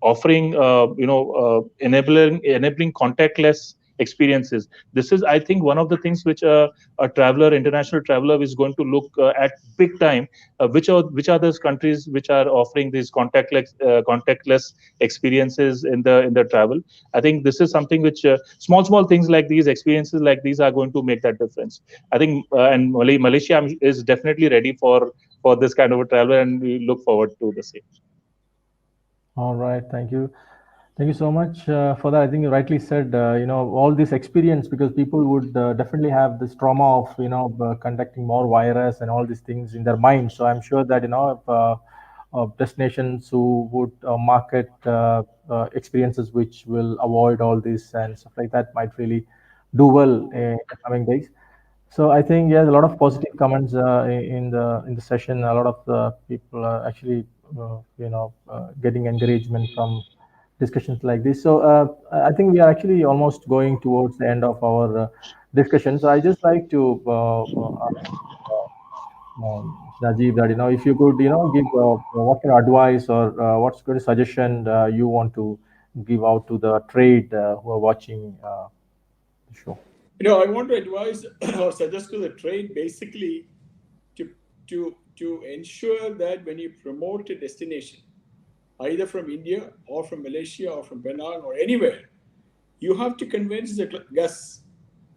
offering enabling contactless experiences. This is, I think, one of the things which a traveler, international traveler, is going to look at big time. Which are those countries which are offering these contactless experiences in the travel? I think this is something which small things like these, experiences like these, are going to make that difference. I think, and Malaysia is definitely ready for this kind of a travel, and we look forward to the same. All right, thank you. Thank you so much for that. I think you rightly said, all this experience, because people would definitely have this trauma of, conducting more virus and all these things in their mind. So I'm sure that, destinations who would market experiences which will avoid all this and stuff like that might really do well in the coming days. So I think, yeah, a lot of positive comments in the session. A lot of the people are actually, getting encouragement from discussions like this. So I think we are actually almost going towards the end of our discussion. So I just like to ask Najeeb that, if you could, give what kind of advice or what's good suggestion you want to give out to the trade who are watching the show. I want to advise or suggest to the trade basically to ensure that when you promote a destination, either from India or from Malaysia or from Penang or anywhere, you have to convince the guests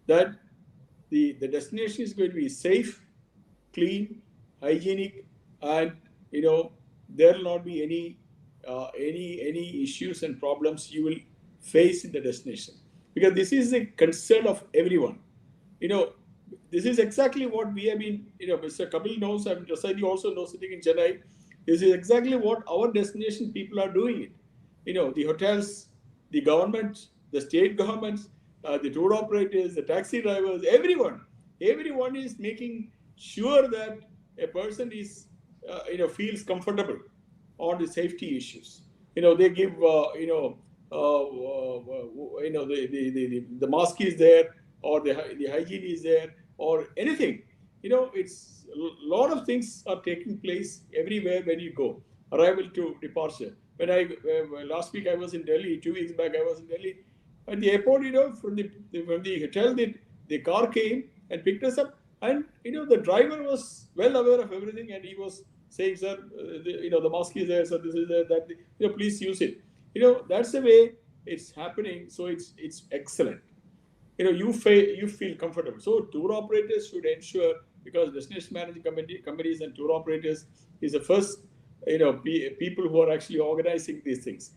that the destination is going to be safe, clean, hygienic, and there will not be any issues and problems you will face in the destination, because this is a concern of everyone. This is exactly what we have been. Mr. Kapil knows, and Razaidi also knows, sitting in Chennai. This is exactly what our destination people are doing. The hotels, the government, the state governments, the tour operators, the taxi drivers, everyone is making sure that a person is, feels comfortable on the safety issues. They give, the mask is there, or the hygiene is there, or anything. It's a lot of things are taking place everywhere when you go. Arrival to departure. When last week I was in Delhi, 2 weeks back I was in Delhi. At the airport, from the hotel, the car came and picked us up, and the driver was well aware of everything, and he was saying, "Sir, the mask is there, so this is there, that, please use it." That's the way it's happening. So it's excellent. You feel comfortable. So tour operators should ensure, because destination management companies and tour operators is the first, people who are actually organizing these things.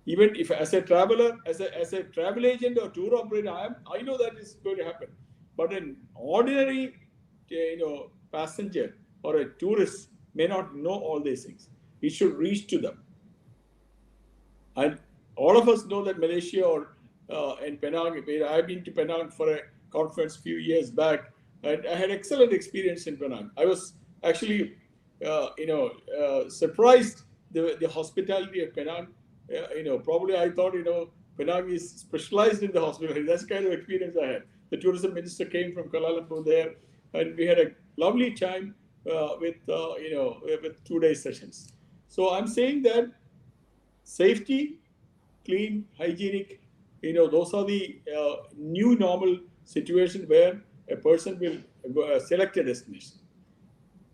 Even if as a traveler, as a travel agent or tour operator, I know that is going to happen. But an ordinary, passenger or a tourist may not know all these things. It should reach to them. And all of us know that Malaysia or in Penang, I've been to Penang for a conference a few years back, and I had excellent experience in Penang. I was actually, surprised the hospitality of Penang. Probably I thought, Penang is specialized in the hospitality. That's the kind of experience I had. The tourism minister came from Kuala Lumpur there, and we had a lovely time with 2-day sessions. So I'm saying that safety, clean, hygienic, those are the new normal situation where a person will select a destination.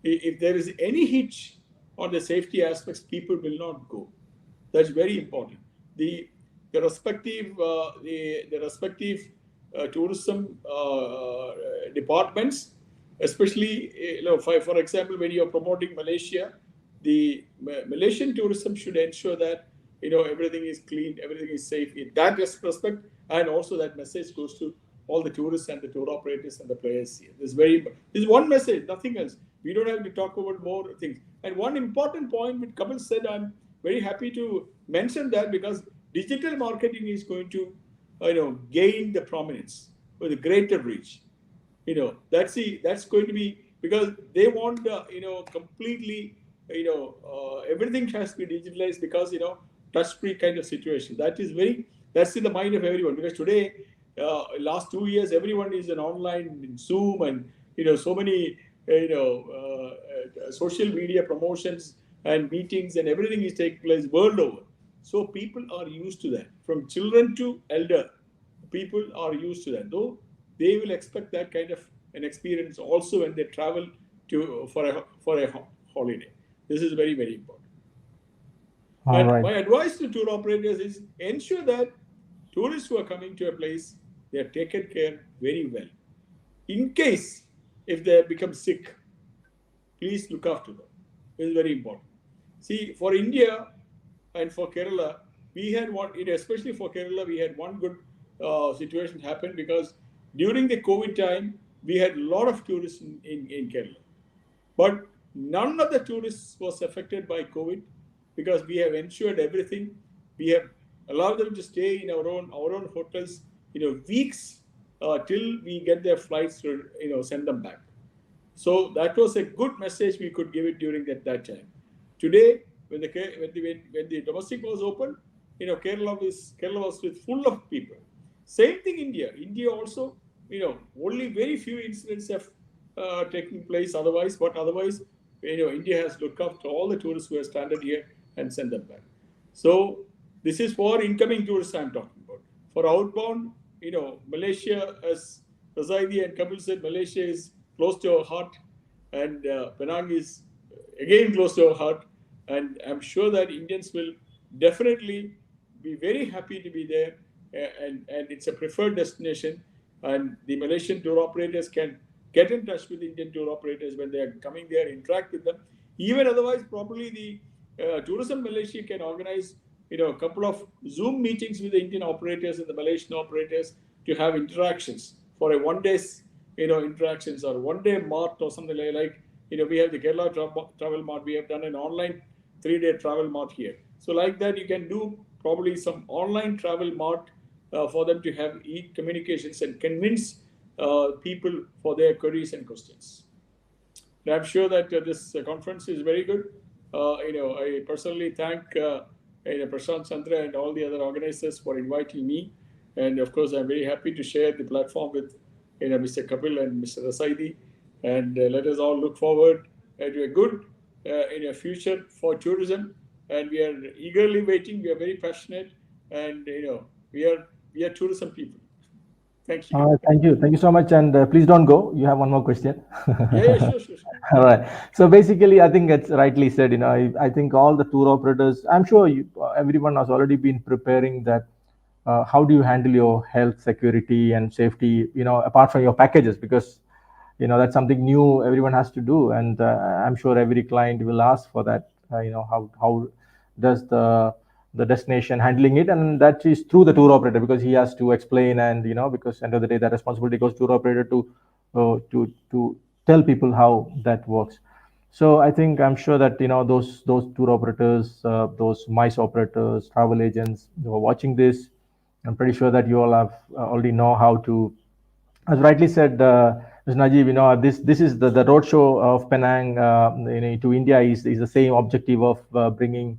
If there is any hitch on the safety aspects, people will not go. That's very important. The respective tourism departments, especially for example, when you are promoting Malaysia, the Malaysian tourism should ensure that everything is clean, everything is safe in that respect, and also that message goes to all the tourists and the tour operators and the players here. This is one message, nothing else. We don't have to talk about more things. And one important point which Kapil said, I'm very happy to mention that, because digital marketing is going to, gain the prominence with a greater reach. That's going to be, because they want, completely, everything has to be digitalized, because, touch-free kind of situation. That's in the mind of everyone, because today, last 2 years, everyone is an online in Zoom and, so many, social media promotions and meetings and everything is taking place world over. So people are used to that. From children to elder, people are used to that. Though they will expect that kind of an experience also when they travel for a holiday. This is very, very important. My advice to tour operators is ensure that tourists who are coming to a place, they are taken care very well. In case if they become sick, please look after them. This is very important. See, for India and for Kerala, we had one, especially for Kerala, we had one good situation happen, because during the COVID time, we had a lot of tourists in Kerala. But none of the tourists was affected by COVID, because we have ensured everything. We have allowed them to stay in our own hotels, weeks till we get their flights to, send them back. So that was a good message we could give it during that time. Today, when the domestic was open, Kerala was with full of people. Same thing India. India also, only very few incidents have taken place otherwise. But otherwise, India has looked after all the tourists who have stranded here and sent them back. So this is for incoming tourists I'm talking about. For outbound, Malaysia, as Razaidi and Kapil said, Malaysia is close to our heart, and Penang is again close to our heart. And I'm sure that Indians will definitely be very happy to be there, and it's a preferred destination. And the Malaysian tour operators can get in touch with Indian tour operators when they are coming there, interact with them. Even otherwise, probably the Tourism Malaysia can organize, a couple of Zoom meetings with the Indian operators and the Malaysian operators to have interactions for a one-day, interactions, or one-day mart or something like. We have the Kerala Travel Mart. We have done an online 3-day travel mart here. So like that, you can do probably some online travel mart for them to have communications and convince people for their queries and questions. And I'm sure that this conference is very good. I personally thank Presanth Chandra and all the other organizers for inviting me. And of course, I'm very happy to share the platform with Mr. Kapil and Mr. Razaidi. And let us all look forward to a good future for tourism. And we are eagerly waiting. We are very passionate, and we are tourism people. Thank you. Thank you so much. And please don't go. You have one more question. Yeah, sure. All right. So basically, I think it's rightly said. I think all the tour operators, I'm sure everyone has already been preparing that. How do you handle your health, security, and safety? Apart from your packages, because that's something new everyone has to do, and I'm sure every client will ask for that. How does the destination handling it, and that is through the tour operator, because he has to explain, and because end of the day that responsibility goes to tour operator to tell people how that works. So I'm sure that those tour operators, those MICE operators, travel agents who are watching this, I'm pretty sure that you all have already know how to, as rightly said, Mr. Najeeb, this is the roadshow of Penang to India is the same objective of bringing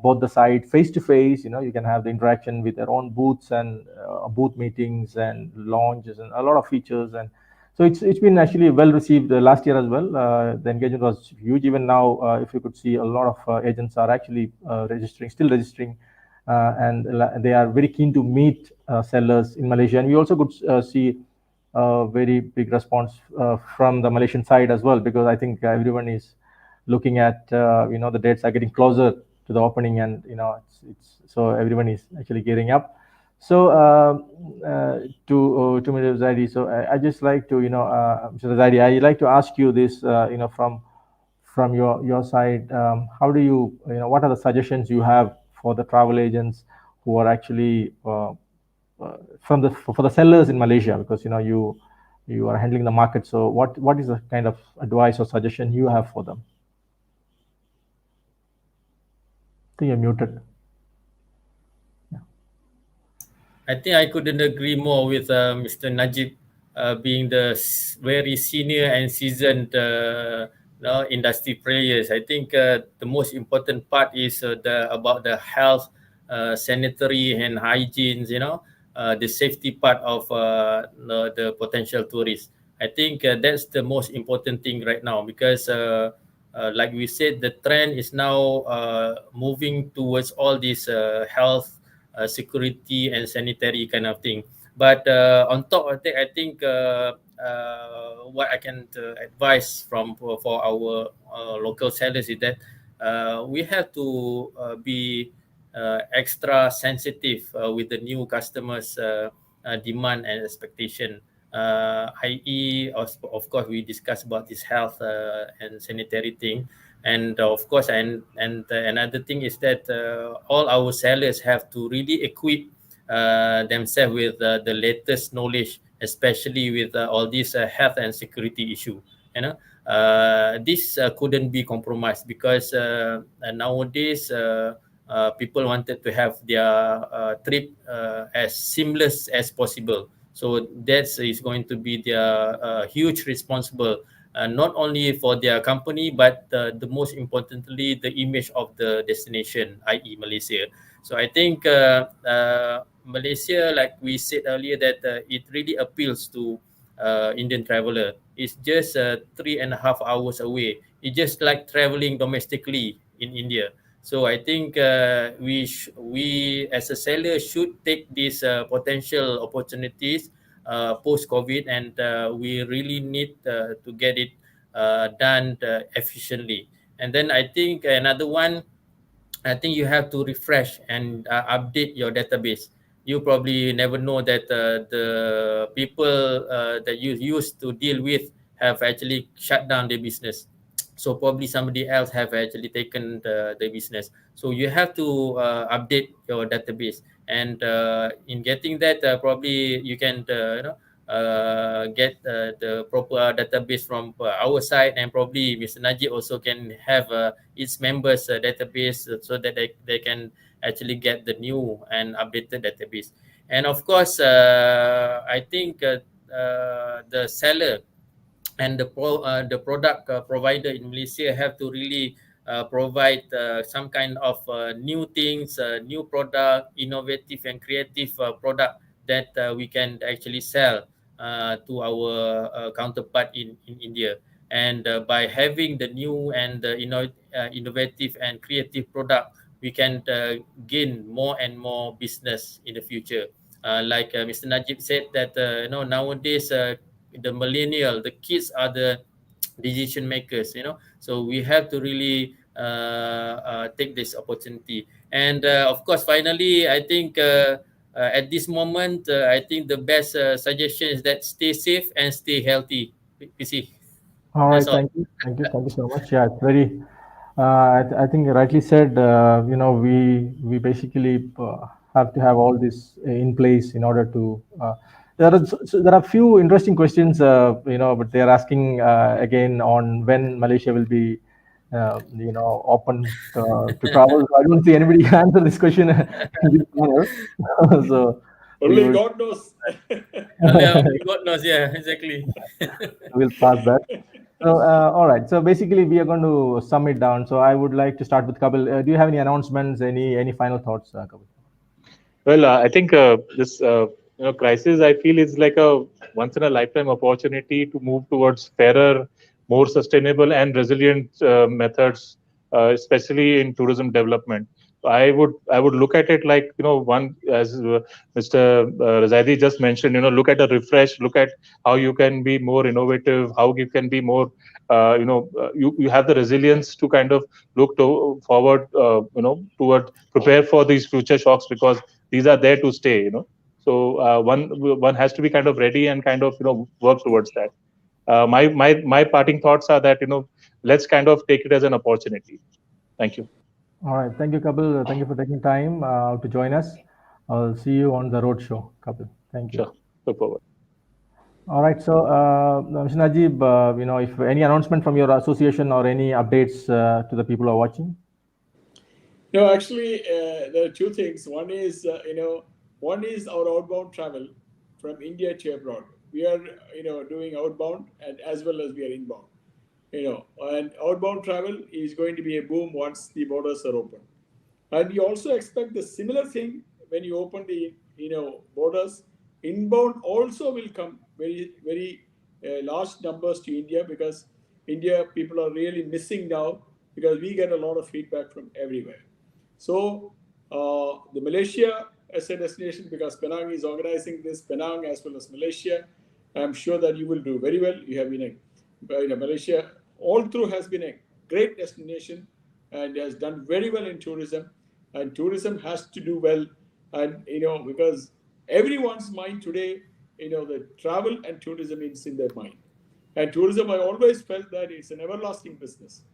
both the side face to face. You can have the interaction with their own booths and booth meetings and launches and a lot of features, and so it's been actually well received last year as well. The engagement was huge. Even now, if you could see, a lot of agents are actually still registering. And they are very keen to meet sellers in Malaysia. And we also could see a very big response from the Malaysian side as well, because I think everyone is looking at, the dates are getting closer to the opening, and, so everyone is actually gearing up. So to Mr. Razaidi, so I just like to, Mr. Razaidi, I'd like to ask you this, from your side, how do what are the suggestions you have for the travel agents who are actually from the for the sellers in Malaysia, because you are handling the market. So what is the kind of advice or suggestion you have for them? I think you're muted. I think I couldn't agree more with Mr. Najeeb, being the very senior and seasoned industry players. I think the most important part is about the health, sanitary and hygiene, the safety part of the potential tourists. I think that's the most important thing right now, because like we said, the trend is now moving towards all these health, security and sanitary kind of thing. But on top of that, I think what I can advise for our local sellers is that we have to be extra sensitive with the new customers' demand and expectation. I.e., of course, we discussed about this health and sanitary thing, and of course, and another thing is that all our sellers have to really equip themselves with the latest knowledge, especially with all these health and security issue. This couldn't be compromised, because nowadays people wanted to have their trip as seamless as possible. So that is going to be their huge responsible, not only for their company, but the most importantly, the image of the destination, i.e. Malaysia. So I think Malaysia, like we said earlier, that it really appeals to Indian traveler. It's just 3.5 hours away. It's just like traveling domestically in India. So I think we as a seller should take these potential opportunities post-COVID, and we really need to get it done efficiently. And then I think another one, I think you have to refresh and update your database. You probably never know that the people that you used to deal with have actually shut down their business. So probably somebody else have actually taken the business. So you have to update your database, and in getting that, probably you can get the proper database from our side, and probably Mr. Najeeb also can have its members database, so that they can actually get the new and updated database. And of course, I think the seller and the product provider in Malaysia have to really provide some kind of new things, new product, innovative and creative product that we can actually sell to our counterpart in India. And by having the new and innovative and creative product, we can gain more and more business in the future. Like Mr. Najeeb said, that nowadays the millennial, the kids are the decision makers. So we have to really take this opportunity. And of course, finally, I think at this moment, I think the best suggestion is that stay safe and stay healthy. PC. All right, That's all. thank you so much. Yeah, it's very. I think you rightly said. We basically have to have all this in place in order to. There are few interesting questions, but they are asking again on when Malaysia will be, open to travel. So I don't see anybody answer this question in this manner. So Only God knows. Only God knows. Yeah, exactly. we'll pass that. So, all right. So basically, we are going to sum it down. So I would like to start with Kapil. Do you have any announcements? Any final thoughts, Kapil? Well, I think this crisis, I feel, is like a once in a lifetime opportunity to move towards fairer, more sustainable and resilient methods, especially in tourism development. I would look at it like, one, as Mr. Razaidi just mentioned, look at a refresh, look at how you can be more innovative, how you can be more, you have the resilience to kind of look forward, toward prepare for these future shocks, because these are there to stay. So one has to be kind of ready and kind of work towards that. My parting thoughts are that let's kind of take it as an opportunity. Thank you. All right. Thank you, Kapil. Thank you for taking time to join us. I'll see you on the roadshow, Kapil. Thank you. Sure. Look forward. All right. So, Mr. Najeeb, if any announcement from your association or any updates to the people who are watching? No, actually, there are two things. One is, one is our outbound travel from India to abroad. We are, doing outbound and as well as we are inbound. And outbound travel is going to be a boom once the borders are open. And we also expect the similar thing when you open the, borders. Inbound also will come very, very large numbers to India, because India people are really missing now, because we get a lot of feedback from everywhere. So the Malaysia as a destination, because Penang is organizing this, Penang as well as Malaysia, I'm sure that you will do very well. You have been Malaysia all through has been a great destination and has done very well in tourism. And tourism has to do well, and because everyone's mind today, the travel and tourism is in their mind. And tourism, I always felt that it's an everlasting business.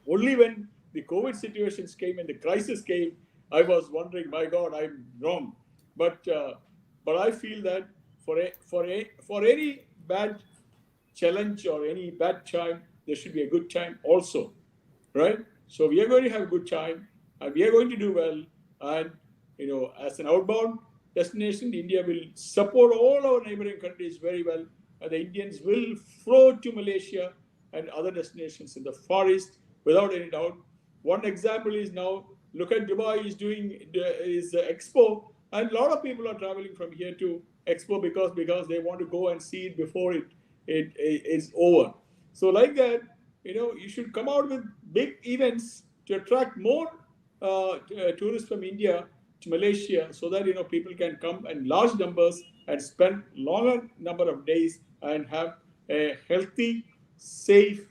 Only when the COVID situations came and the crisis came, I was wondering, my God, I'm wrong. But I feel that for any bad challenge or any bad time, there should be a good time also, right? So we are going to have a good time, and we are going to do well. And as an outbound destination, India will support all our neighboring countries very well, and the Indians will flow to Malaysia and other destinations in the Far East without any doubt. One example is now, look at Dubai is doing is Expo, and a lot of people are traveling from here to Expo because they want to go and see it before it is over. So like that, you should come out with big events to attract more tourists from India to Malaysia, so that people can come in large numbers and spend longer number of days and have a healthy, safe,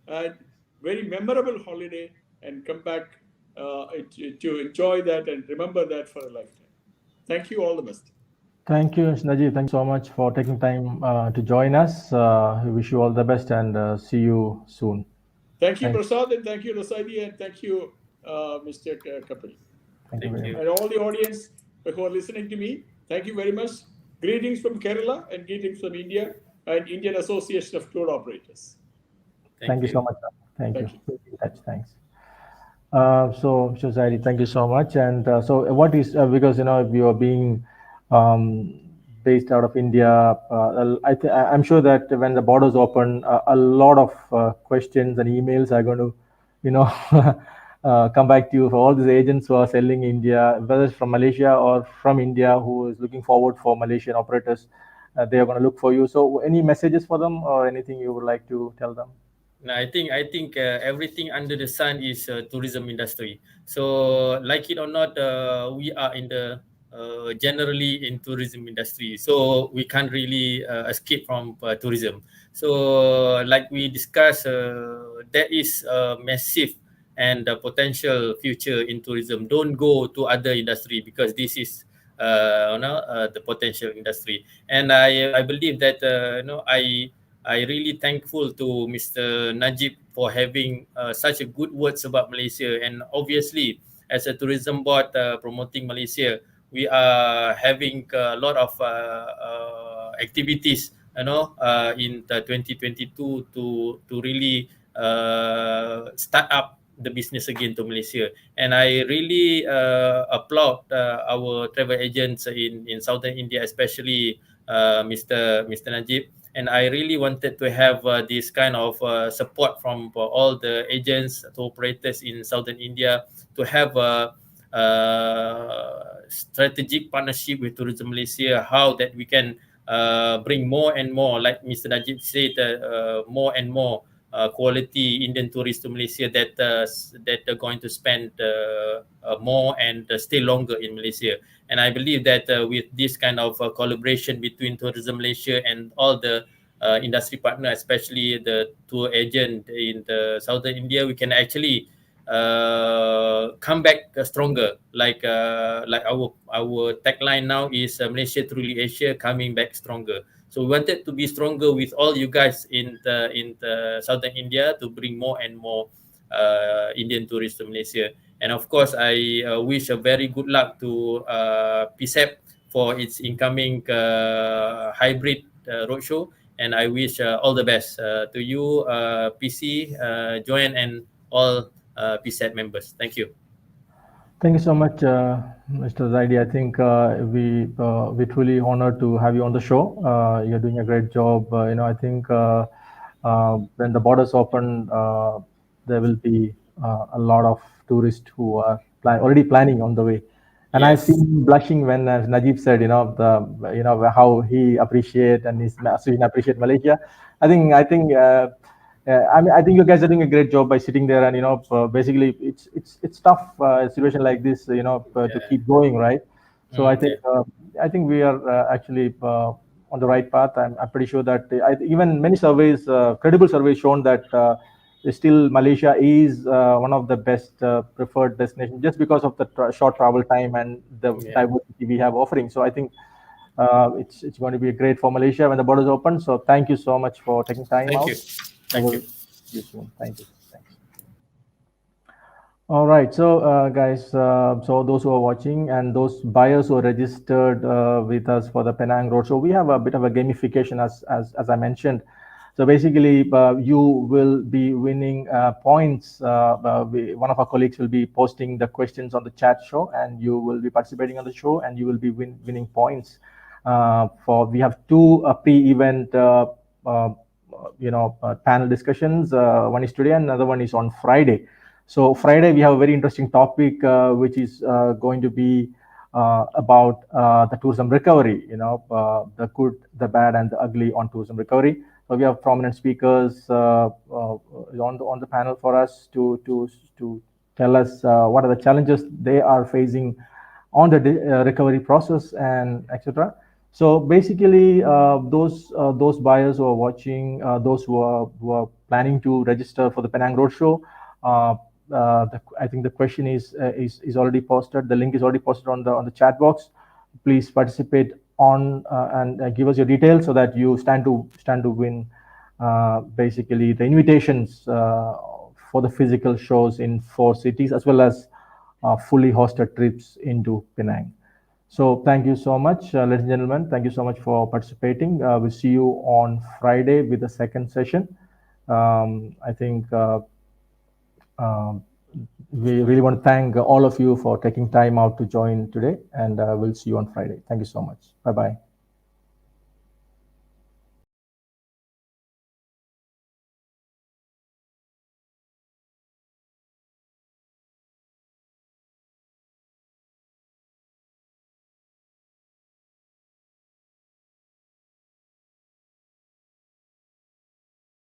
and very memorable holiday, and come back to enjoy that and remember that for a lifetime. Thank you. All the best. Thank you, Mr. Najeeb. Thank you so much for taking time to join us. We wish you all the best and see you soon. Thank you, Presanth, and thank you, Razaidi, and thank you, Mr. Kapil. Thank you very much. And all the audience who are listening to me, thank you very much. Greetings from Kerala and greetings from India and Indian Association of Tour Operators. Thank you so much. Thank you. Thanks. So, Razaidi, thank you so much. And so, what is because if you are being based out of India, I'm sure that when the borders open, a lot of questions and emails are going to, come back to you for all these agents who are selling India, whether it's from Malaysia or from India, who is looking forward for Malaysian operators. They are going to look for you. So, any messages for them or anything you would like to tell them? No, I think everything under the sun is tourism industry. So, like it or not, we are in the generally in tourism industry, so we can't really escape from tourism. So like we discussed, there is a massive and potential future in tourism. Don't go to other industry, because this is the potential industry. And I believe that I really thankful to Mr. Najeeb for having such a good words about Malaysia. And obviously, as a tourism board promoting Malaysia, we are having a lot of activities, in the 2022 to really start up the business again to Malaysia. And I really applaud our travel agents in Southern India, especially Mr. Najeeb. And I really wanted to have this kind of support from all the agents, operators in Southern India, to have a strategic partnership with Tourism Malaysia, how that we can bring more and more, like Mr. Najeeb said, more and more quality Indian tourists to Malaysia that are going to spend more and stay longer in Malaysia. And I believe that with this kind of collaboration between Tourism Malaysia and all the industry partner, especially the tour agent in the Southern India, we can actually come back stronger. Like our tagline now is Malaysia truly Asia, coming back stronger. So we wanted to be stronger with all you guys in the Southern India to bring more and more Indian tourists to Malaysia. And of course, I wish a very good luck to PSEP for its incoming hybrid roadshow. And I wish all the best to you, PC, Joanne, and all PSEP members. Thank you. Thank you so much, Mr. Zaidi. I think we truly honored to have you on the show. You're doing a great job. I think when the borders open, there will be a lot of tourists who are already planning on the way. And I see Yes. him blushing when Najeeb said, how he appreciate and his Sweden appreciate Malaysia. I think you guys are doing a great job by sitting there, and basically it's tough situation like this, to keep going, right? So I think we are actually on the right path. I'm pretty sure that even many surveys, credible surveys, shown that still Malaysia is one of the best preferred destinations just because of the short travel time and the diversity we have offering. So I think it's going to be great for Malaysia when the borders open. So thank you so much for taking time out. Thank you. See you soon. Thank you. Thanks. All right, so guys, so those who are watching and those buyers who are registered with us for the Penang Roadshow, we have a bit of a gamification, as I mentioned. So basically, you will be winning points. One of our colleagues will be posting the questions on the chat show, and you will be participating on the show, and you will be winning points. We have two pre-event, panel discussions. One is today, and another one is on Friday. So Friday we have a very interesting topic, which is going to be about the tourism recovery. The good, the bad, and the ugly on tourism recovery. So we have prominent speakers on the panel for us to tell us what are the challenges they are facing on the recovery process and etc. So basically, those buyers who are watching, those who are planning to register for the Penang Roadshow, I think the question is already posted. The link is already posted on the chat box. Please participate on and give us your details so that you stand to win basically the invitations for the physical shows in 4 cities, as well as fully hosted trips into Penang. So thank you so much, ladies and gentlemen. Thank you so much for participating. We'll see you on Friday with the second session. I think we really want to thank all of you for taking time out to join today, and we'll see you on Friday. Thank you so much. Bye-bye.